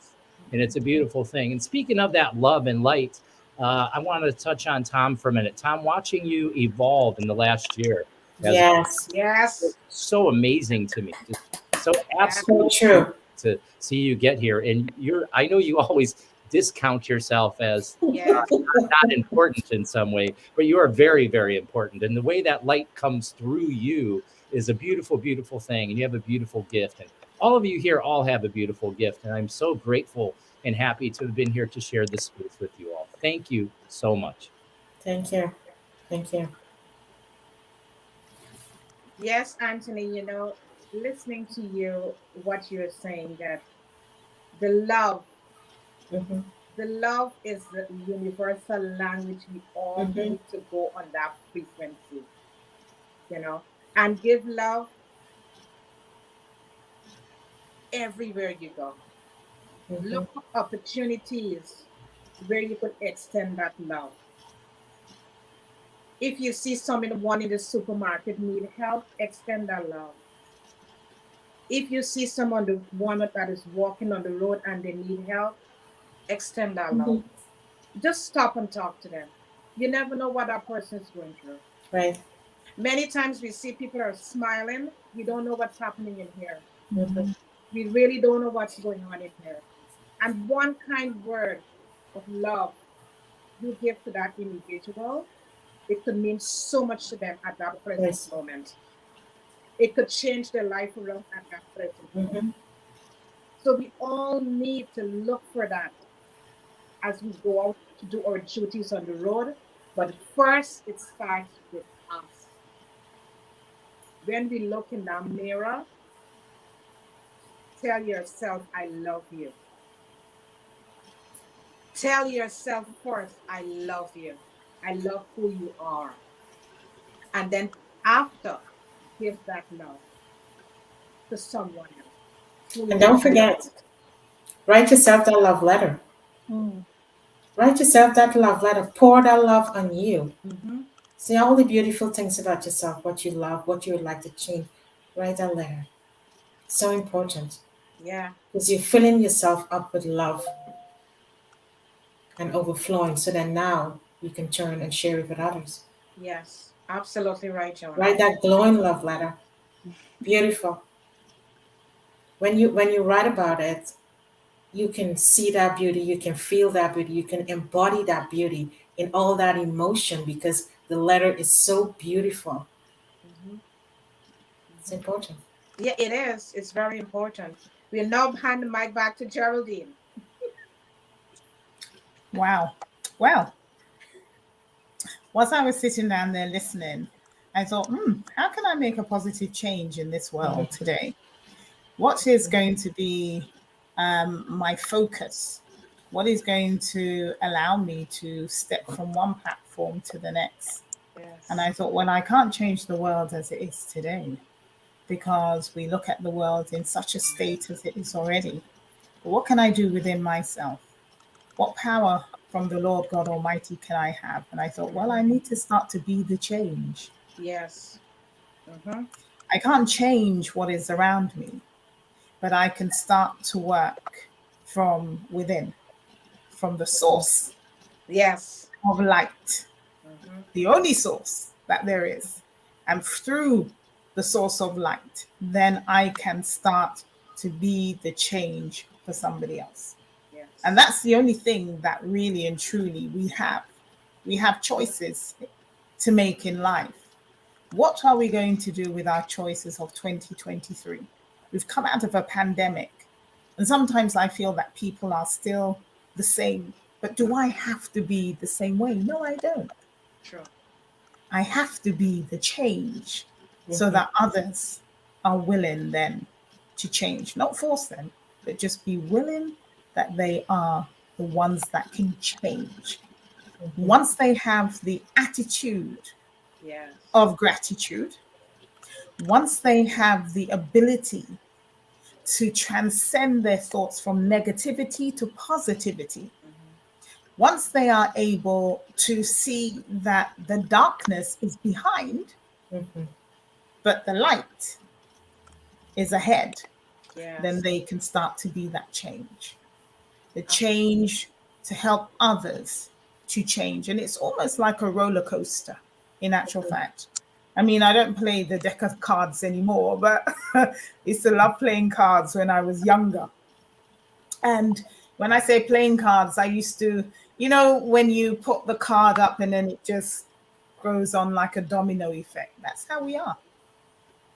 And it's a beautiful thing. And speaking of that love and light, I want to touch on Tom for a minute. Tom, watching you evolve in the last year has Yes. Yes. so amazing to me. Just so So absolutely true. to see you get here. And I know you always discount yourself as Yes. not important in some way, but you are very, very important. And the way that light comes through you is a beautiful, beautiful thing. And you have a beautiful gift. And all of you here all have a beautiful gift. And I'm so grateful and happy to have been here to share this space with you all. Thank you so much. Thank you. Thank you. Yes, Anthony, listening to you, what you're saying, that the love, Mhm. the love is the universal language. We all Mhm. need to go on that frequency, and give love everywhere you go. Mhm. Look for opportunities where you could extend that love. If you see someone in the supermarket need help, extend that love. If you see one that is walking on the road and they need help, extend that love. Mhm. Just stop and talk to them. You never know what that person is going through. Right. Many times we see people are smiling. We don't know what's happening in here. Mhm. We really don't know what's going on in here. And one kind word of love you give to that individual, it could mean so much to them at that present Yes. moment. It could change their life around at that present moment. Mhm. So we all need to look for that as we go out to do our duties on the road. But first, it starts with us. When we look in that mirror, tell yourself, I love you. Tell yourself first, I love you. I love who you are. And then after, give that love to someone else who And needs don't that forget, love. write yourself that love letter. Mm. Write yourself that love letter. Pour that love on you. Mm-hmm. Say all the beautiful things about yourself, what you love, what you would like to change. Write that letter. So important Yeah. because you're filling yourself up with love and overflowing so that now you can turn and share it with others. Yes. Absolutely right, Joan. Write that glowing love letter. Beautiful. When you write about it, you can see that beauty, you can feel that beauty, you can embody that beauty in all that emotion because the letter is so beautiful. Mm-hmm. It's important. Yeah, it is. It's very important. We'll now hand the mic back to Geraldine. Wow. Well, whilst I was sitting down there listening, I thought, how can I make a positive change in this world today? What is going to be my focus? What is going to allow me to step from one platform to the next? And Yes. I thought, well, I can't change the world as it is today because we look at the world in such a state as it is already. But what can I do within myself? What power from the Lord God Almighty can I have? And I thought, well, I need to start to be the change. Yes. Mm-hmm. I can't change what is around me, but I can start to work from within, from the source Yes. of light, Mm-hmm. the only source that there is. And through the source of light, then I can start to be the change for somebody else. Yes. And that's the only thing that really and truly we have. We have choices to make in life. What are we going to do with our choices of 2023? We've come out of a pandemic, and sometimes I feel that people are still the same. But do I have to be the same way? No, I don't. True. I have to be the change so Mhm. that others are willing then to change, not force them, but just be willing that they are the ones that can change. Once they have the attitude Yes. of gratitude, once they have the ability to transcend their thoughts from negativity to positivity, once they are able to see that the darkness is behind, but the light is ahead, Yes. then they can start to be that change. The change to help others to change. And it's almost like a roller coaster, in actual fact. I mean, I don't play the deck of cards anymore, but I used to love playing cards when I was younger. And when I say playing cards, I used to, when you put the card up and then it just goes on like a domino effect. That's how we are.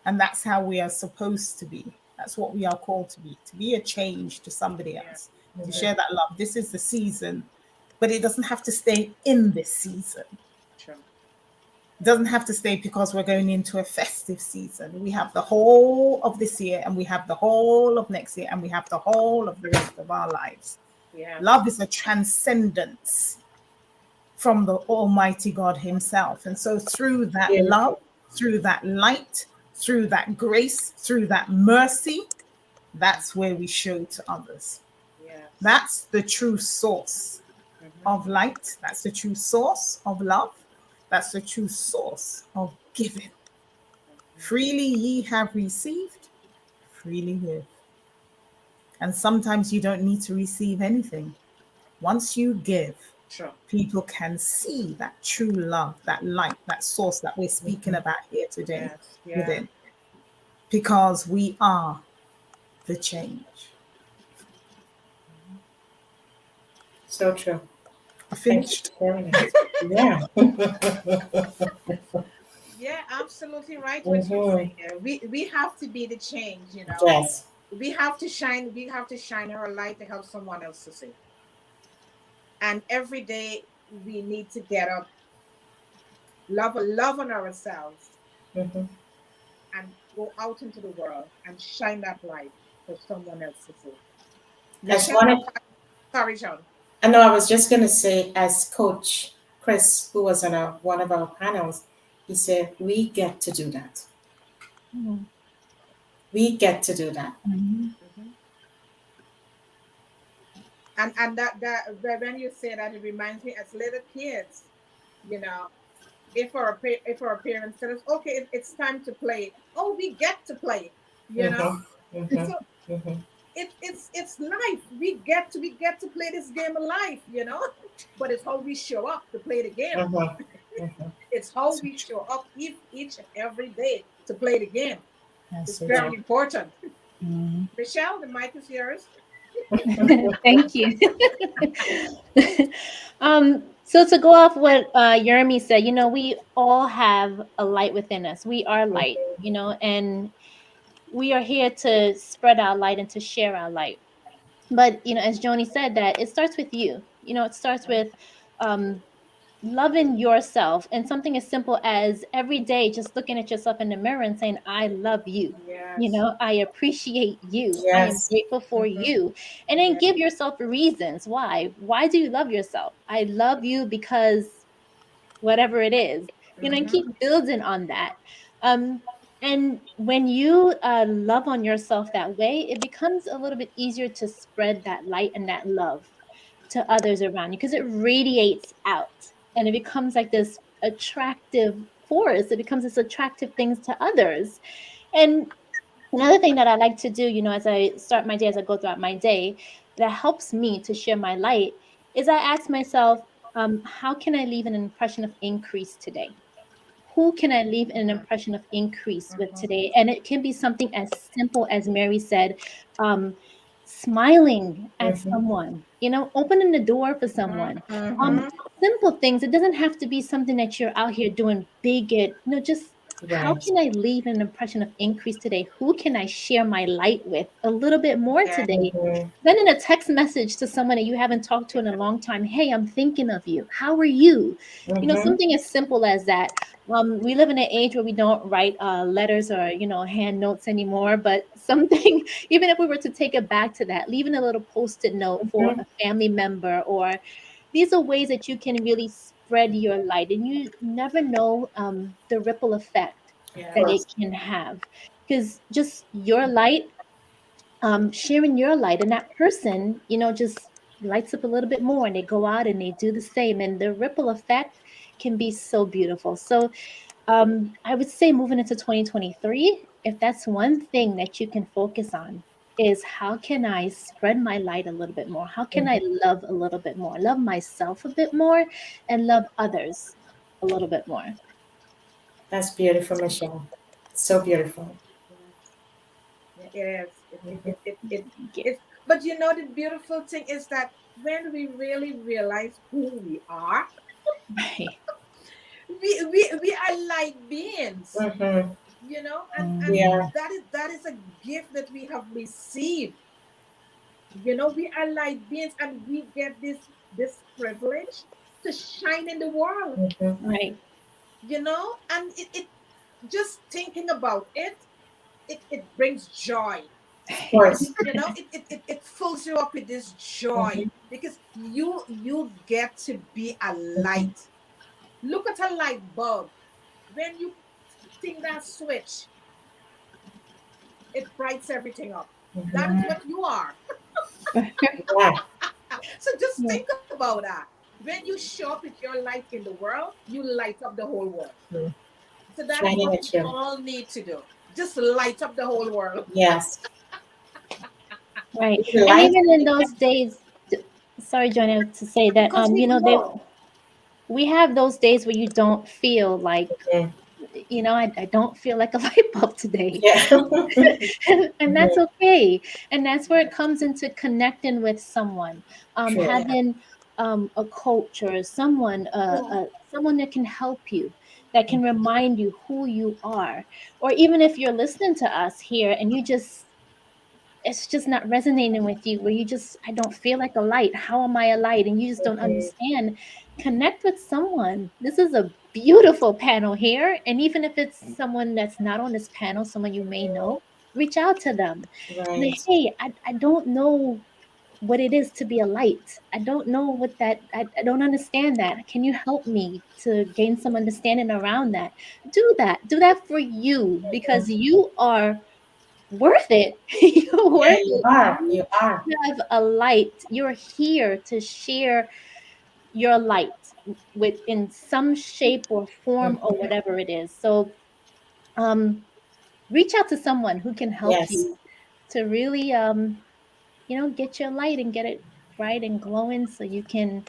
And that's how we are supposed to be. That's what we are called to be a change to somebody else, to share that love. This is the season, but it doesn't have to stay in this season. True. It doesn't have to stay because we're going into a festive season. We have the whole of this year, and we have the whole of next year, and we have the whole of the rest of our lives. Yeah. Love is a transcendence from the Almighty God Himself. And so through that love, through that light, through that grace, through that mercy, that's where we show to others. Yes. That's the true source of light. That's the true source of love. That's the true source of giving. Freely ye have received, freely give. And sometimes you don't need to receive anything. Once you give, Sure. people can see that true love, that light, that source that we're speaking about here today within. Because we are the change. So true. I finished. Yeah. Yeah, absolutely right what you're saying. We have to be the change, Yes. We have to shine our light to help someone else to see. And every day we need to get up, love on ourselves, and go out into the world and shine that light for someone else to see. Sorry, Joan. I know, I was just going to say, as Coach Chris, who was on one of our panels, he said, we get to do that. We get to do that. And that when you say that, it reminds me as little kids, if our parents tell us, okay, it's time to play. Oh, we get to play, So it's life. We get to play this game of life, But it's how we show up to play the game. It's how we show up each and every day to play the game. It's very important. Michelle, the mic is yours. Thank you. So to go off what Yermi said, we all have a light within us. We are light, and we are here to spread our light and to share our light. But, as Joni said, that it starts with you. It starts with loving yourself, and something as simple as every day just looking at yourself in the mirror and saying, I love you. Yes. I appreciate you. Yes. I am grateful for you. And then give yourself reasons why do you love yourself? I love you because whatever it is, and keep building on that. And when you love on yourself that way, it becomes a little bit easier to spread that light and that love to others around you, because it radiates out and it becomes like this attractive force. It becomes this attractive things to others. And another thing that I like to do, as I start my day, as I go throughout my day, that helps me to share my light, is I ask myself, how can I leave an impression of increase today? Who can I leave an impression of increase with today? And it can be something as simple as Mary said, smiling at someone, opening the door for someone. Simple things. It doesn't have to be something that you're out here doing big, just How Right. can I leave an impression of increase today? Who can I share my light with a little bit more Yeah. today? Mhm. Sending a text message to someone that you haven't talked to in a long time. Hey, I'm thinking of you. How are you? Mhm. Something as simple as that. We live in an age where we don't write letters or hand notes anymore. But something, even if we were to take it back to that, leaving a little post-it note for Mhm. a family member, or these are ways that you can really spread your light, and you never know the ripple effect Of that it course. can have, because just your light, sharing your light, and that person just lights up a little bit more, and they go out and they do the same, and the ripple effect can be so beautiful. So I would say moving into 2023, if that's one thing that you can focus on, is how can I spread my light a little bit more? How can I Mhm. love a little bit more? Love myself a bit more and love others a little bit more. That's beautiful, Michelle. So beautiful. Yeah, it is. Mhm. Yeah. It's, but you know, the beautiful thing is that when we really realize who we are, Right. we are light beings, Mhm. and Yeah. that is a gift that we have received. We are light beings, and we get this privilege to shine in the world, Mhm. Right. and it just thinking about it brings joy. Of course. It fills you up with this joy Mhm. because you get to be a Mhm. light. Look at a light bulb. When you think that switch, it brights everything up. That is Mhm. what you are. Yeah. So just Yeah. think about that. When you show up with your light in the world, you light up the whole world. Mhm. So that is Shining what we at you. all need to do. Just light up the whole world. Yes. Right. It's the And light. even in those days, sorry, Joanna, to say that, Because we glow. we have those days where you don't feel like, Mhm. I don't feel like a light bulb today. Yeah. And that's Mhm. okay. And that's where it comes into connecting with someone, True. having a coach or Yeah. someone that can help you, that can remind you who you are. Or even if you're listening to us here and it's just not resonating with you, where I don't feel like a light. How am I a light? And you just don't Mhm. understand. Connect with someone. This is a beautiful panel here. And even if it's someone that's not on this panel, someone you may know, reach out to them. Say, Right. hey, I don't know what it is to be a light. I don't know what I don't understand that. Can you help me to gain some understanding around that? Do that. Do that for you, because you are worth it. You're Yeah, worth you it. are. You You are. have a light. You're here to share your light with in some shape or form or Mhm. whatever it is. So reach out to someone who can help Yes. you to really get your light and get it bright and glowing so you can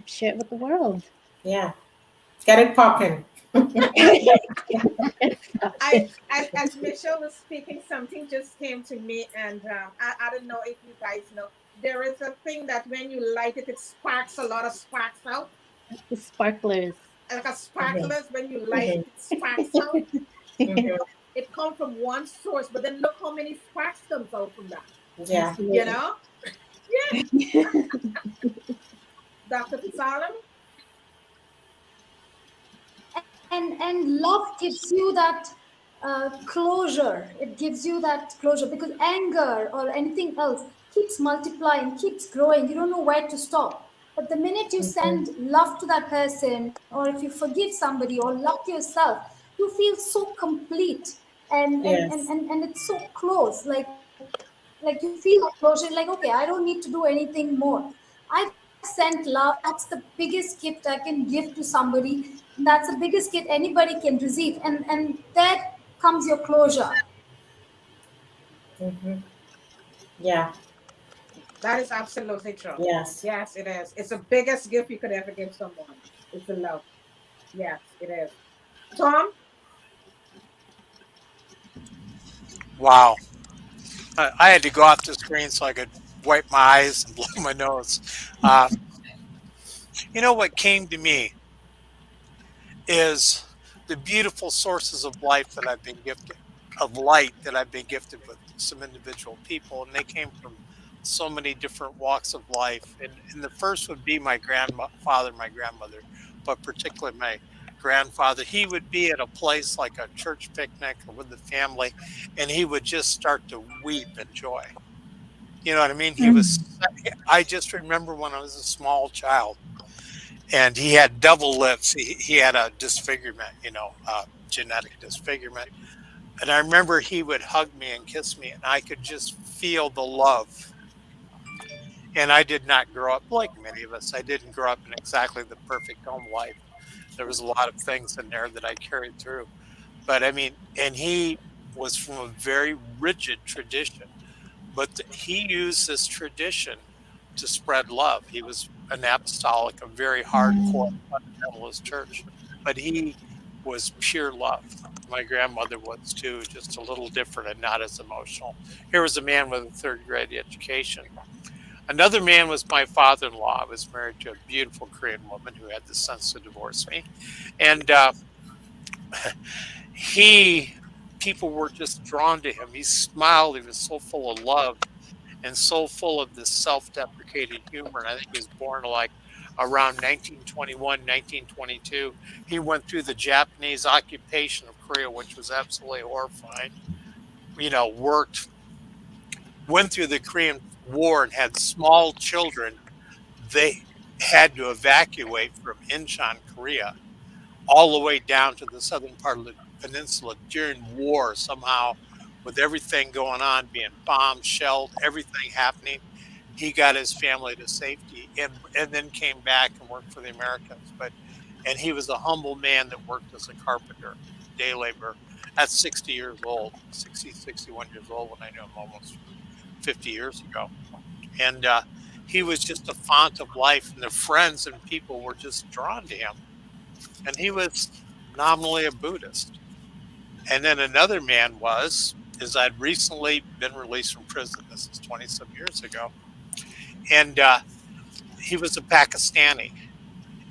share it with the world. Yeah. Get it popping. As Michelle was speaking, something just came to me, and I don't know if you guys know. There is a thing that when you light it, it sparks a lot of sparks out, The sparklers. like a Mhm. sparklers. When you light Mhm. it, it sparks out. Mhm. It comes from one source, but then look how many sparks comes out from that. Yeah. You Absolutely. know, yeah. Dr. Visalam. And love gives you that closure. It gives you that closure, because anger or anything else keeps multiplying, keeps growing. You don't know where to stop. But the minute you Mhm. send love to that person, or if you forgive somebody or love yourself, you feel so complete, Yes. and it's so close. Like you feel that closure, like, okay, I don't need to do anything more. I've sent love. That's the biggest gift I can give to somebody. That's the biggest gift anybody can receive, and there comes your closure. Mhm. Yeah. That is absolutely true. Yes. Yes, it is. It's the biggest gift you could ever give someone. It's the love. Yes, it is. Tom. Wow. I had to go off the screen so I could wipe my eyes and blow my nose. What came to me is the beautiful sources of life that I've been gifted, of light that I've been gifted with some individual people, and they came from so many different walks of life. And the first would be my grandfather, my grandmother, but particularly my grandfather. He would be at a place like a church picnic or with the family, and he would just start to weep in joy. You know what I mean? I just remember when I was a small child, and he had double lips. He had a disfigurement, genetic disfigurement. And I remember he would hug me and kiss me, and I could just feel the love. And I did not grow up like many of us. I didn't grow up in exactly the perfect home life. There was a lot of things in there that I carried through. But I mean, and he was from a very rigid tradition, but he used this tradition to spread love. He was an apostolic, a very hardcore fundamentalist church, but he was pure love. My grandmother was too, just a little different and not as emotional. Here was a man with a third grade education. Another man was my father-in-law. I was married to a beautiful Korean woman who had the sense to divorce me. And people were just drawn to him. He smiled. He was so full of love and so full of this self-deprecating humor. And I think he was born like around 1921, 1922. He went through the Japanese occupation of Korea, which was absolutely horrifying. Went through the Korean War and had small children. They had to evacuate from Incheon, Korea, all the way down to the southern part of the peninsula during war somehow, with everything going on, being bombed, shelled, everything happening. He got his family to safety and then came back and worked for the Americans. And he was a humble man that worked as a carpenter, day laborer, at 60 years old, 61 years old when I knew him almost 50 years ago. And he was just a font of life, and the friends and people were just drawn to him. And he was nominally a Buddhist. And then another man I'd recently been released from prison. This is 20-some years ago. And he was a Pakistani,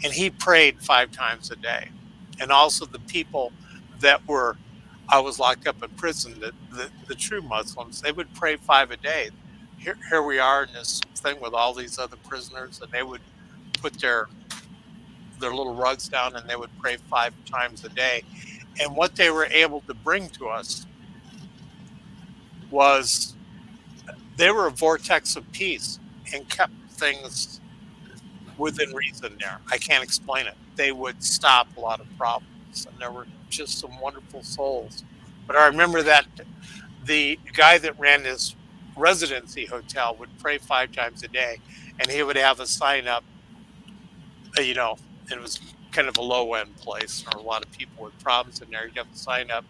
and he prayed 5 times a day. And also the people I was locked up in prison, the true Muslims, they would pray 5 a day. Here we are in this thing with all these other prisoners, and they would put their little rugs down and they would pray 5 times a day. And what they were able to bring to us was they were a vortex of peace and kept things within reason there. I can't explain it. They would stop a lot of problems, and there were just some wonderful souls. But I remember that the guy that ran his residency hotel would pray 5 times a day, and he would have a sign up, it was kind of a low-end place, or a lot of people with problems in there. You'd have to sign up,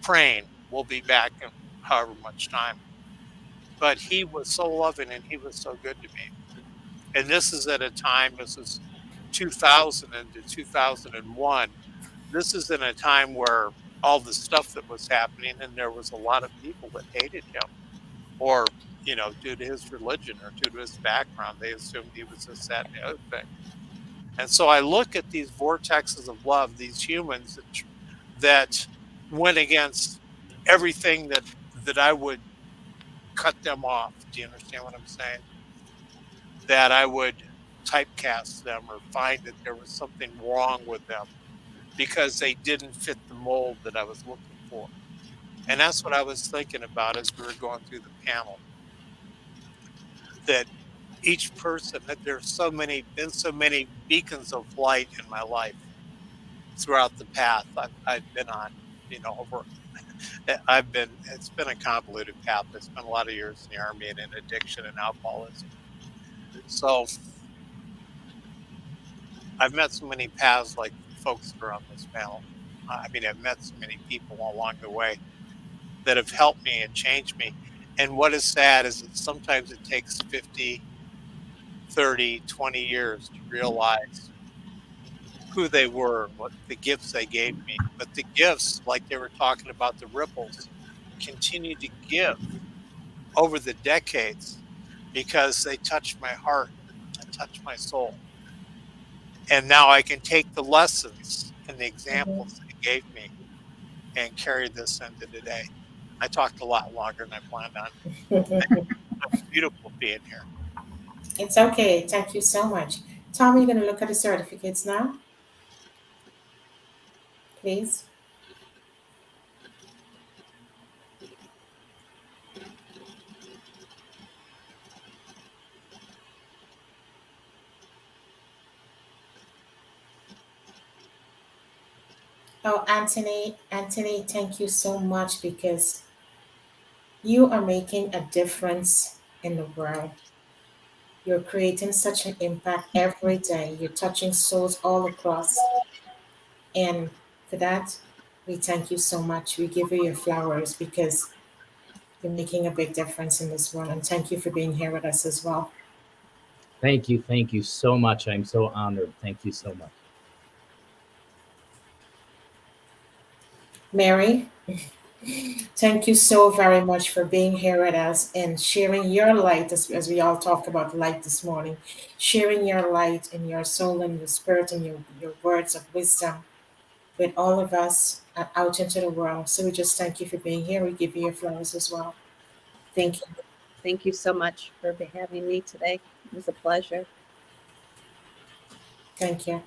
praying, we'll be back in however much time. But he was so loving, and he was so good to me. And this is at a time, this is 2000 into 2001. This is in a time where all the stuff that was happening, and there was a lot of people that hated him, or, due to his religion or due to his background, they assumed he was this, that, and the other thing. And so I look at these vortexes of love, these humans that went against everything that I would cut them off. Do you understand what I'm saying? That I would typecast them or find that there was something wrong with them because they didn't fit the mold that I was looking for. And that's what I was thinking about as we were going through the panel. That each person, that there's been so many beacons of light in my life throughout the path I've been on, it's been a convoluted path. I spent a lot of years in the Army and in addiction and alcoholism. So I've met so many paths like folks that are on this panel. I've met so many people along the way that have helped me and changed me. And what is sad is that sometimes it takes 50, 30, 20 years to realize who they were, what the gifts they gave me. But the gifts, like they were talking about the ripples, continue to give over the decades because they touched my heart and touched my soul. And now I can take the lessons and the examples they gave me and carried this into today. I talked a lot longer than I planned on. It's beautiful being here. It's okay. Thank you so much. Tommy, you're going to look at the certificates now, please. Oh, Anthony, thank you so much because you are making a difference in the world. You're creating such an impact every day. You're touching souls all across. And for that, we thank you so much. We give you your flowers because you're making a big difference in this world. And thank you for being here with us as well. Thank you so much. I'm so honored. Thank you so much. Mary, thank you so very much for being here with us and sharing your light as we all talked about light this morning, sharing your light and your soul and your spirit and your words of wisdom with all of us out into the world. So we just thank you for being here. We give you your flowers as well. Thank you. Thank you so much for having me today. It was a pleasure. Thank you.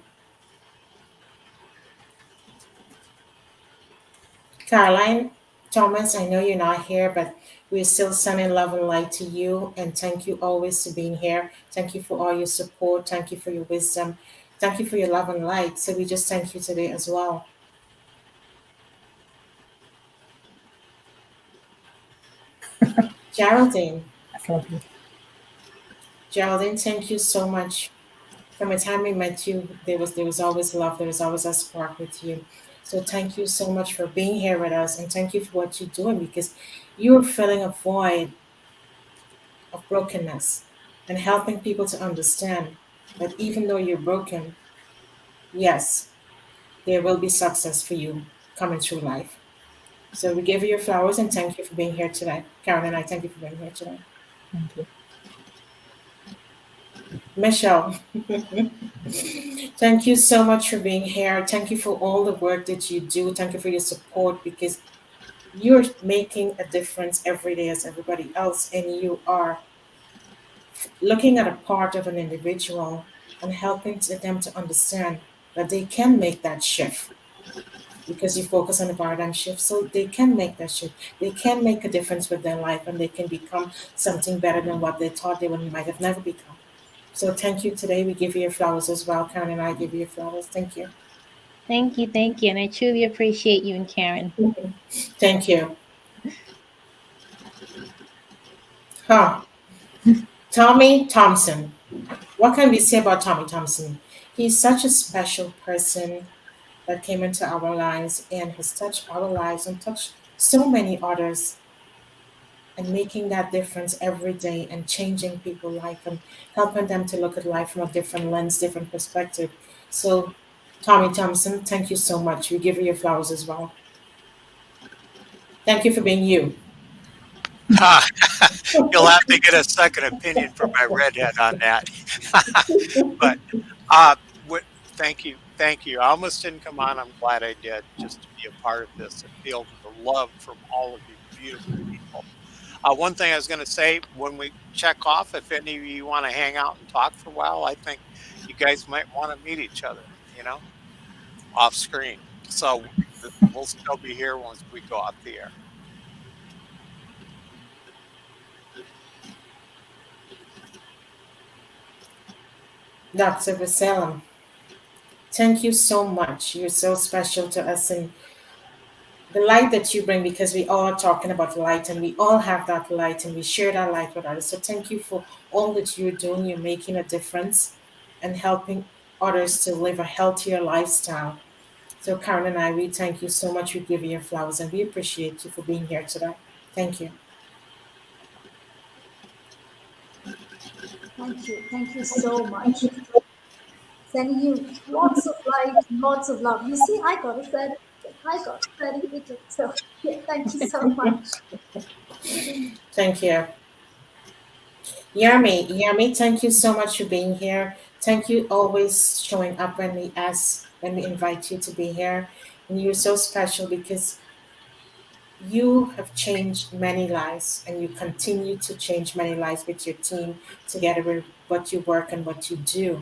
Caroline, Thomas, I know you're not here, but we're still sending love and light to you. And thank you always for being here. Thank you for all your support. Thank you for your wisdom. Thank you for your love and light. So we just thank you today as well. Geraldine. Geraldine, thank you so much. From the time we met you, there was always love. There was always a spark with you. So thank you so much for being here with us, and thank you for what you're doing because you're filling a void of brokenness and helping people to understand that even though you're broken, yes, there will be success for you coming through life. So we give you your flowers and thank you for being here today. Karen and I thank you for being here today. Thank you. Michelle, thank you so much for being here. Thank you for all the work that you do. Thank you for your support because you're making a difference every day as everybody else, and you are looking at a part of an individual and helping them to understand that they can make that shift because you focus on the paradigm shift. So they can make that shift. They can make a difference with their life and they can become something better than what they thought they might have never become. So thank you today. We give you your flowers as well. Karen and I give you your flowers. Thank you. Thank you. Thank you. And I truly appreciate you and Karen. Thank you. Huh. Tommy Thompson. What can we say about Tommy Thompson? He's such a special person that came into our lives and has touched our lives and touched so many others and making that difference every day and changing people's life and helping them to look at life from a different lens, different perspective. So, Tommy Thompson, thank you so much. We give you your flowers as well. Thank you for being you. You'll have to get a second opinion from my redhead on that. But thank you, thank you. I almost didn't come on. I'm glad I did, just to be a part of this and feel the love from all of you beautiful people. One thing I was going to say when we check off, if any of you want to hang out and talk for a while, I think you guys might want to meet each other, off screen. So we'll still be here once we go off the air. Dr. Visalam, thank you so much. You're so special to us and the light that you bring because we all are talking about light and we all have that light and we share that light with others. So thank you for all that you're doing. You're making a difference and helping others to live a healthier lifestyle. So Karen and I, we thank you so much. We give you your flowers and we appreciate you for being here today. Thank you. Thank you. Thank you so much. Sending you lots of light, lots of love. You see, I got a certificate. So, yeah, thank you so much. Thank you. Yermi, thank you so much for being here. Thank you always showing up when we invite you to be here. And you're so special because you have changed many lives and you continue to change many lives with your team together with what you work and what you do.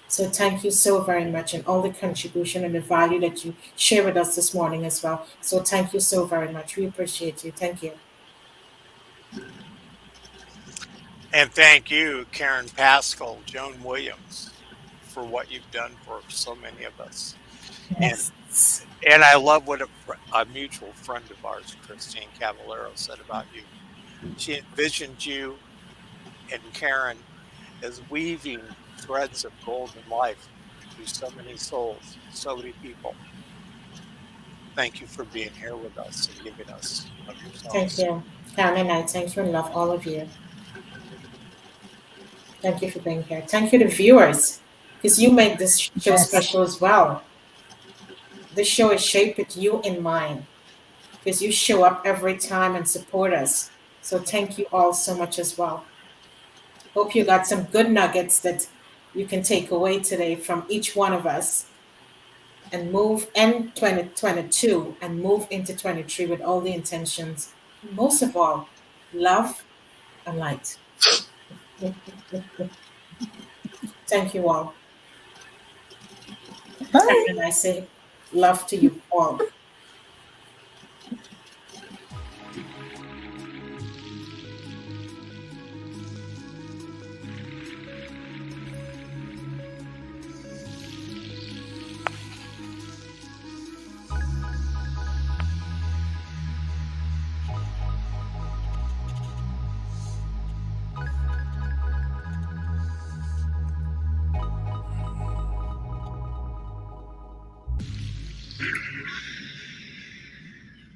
So thank you so very much and all the contribution and the value that you share with us this morning as well. So thank you so very much. We appreciate you. Thank you. And thank you, Karen Pascal, Joan Williams, for what you've done for so many of us. Yes. And I love what a mutual friend of ours, Christine Cavallero, said about you. She envisioned you and Karen as weaving threads of golden life through so many souls, so many people. Thank you for being here with us and giving us of Thank yourselves. you. Karen and I thank you and love all of you. Thank you for being here. Thank you to viewers because you make this show Yes. special as well. This show is shaped with you in mind because you show up every time and support us. So thank you all so much as well. Hope you got some good nuggets that you can take away today from each one of us and move in 2022 and move into 23 with all the intentions. Most of all, love and light. Thank you all. Bye. And I say love to you all.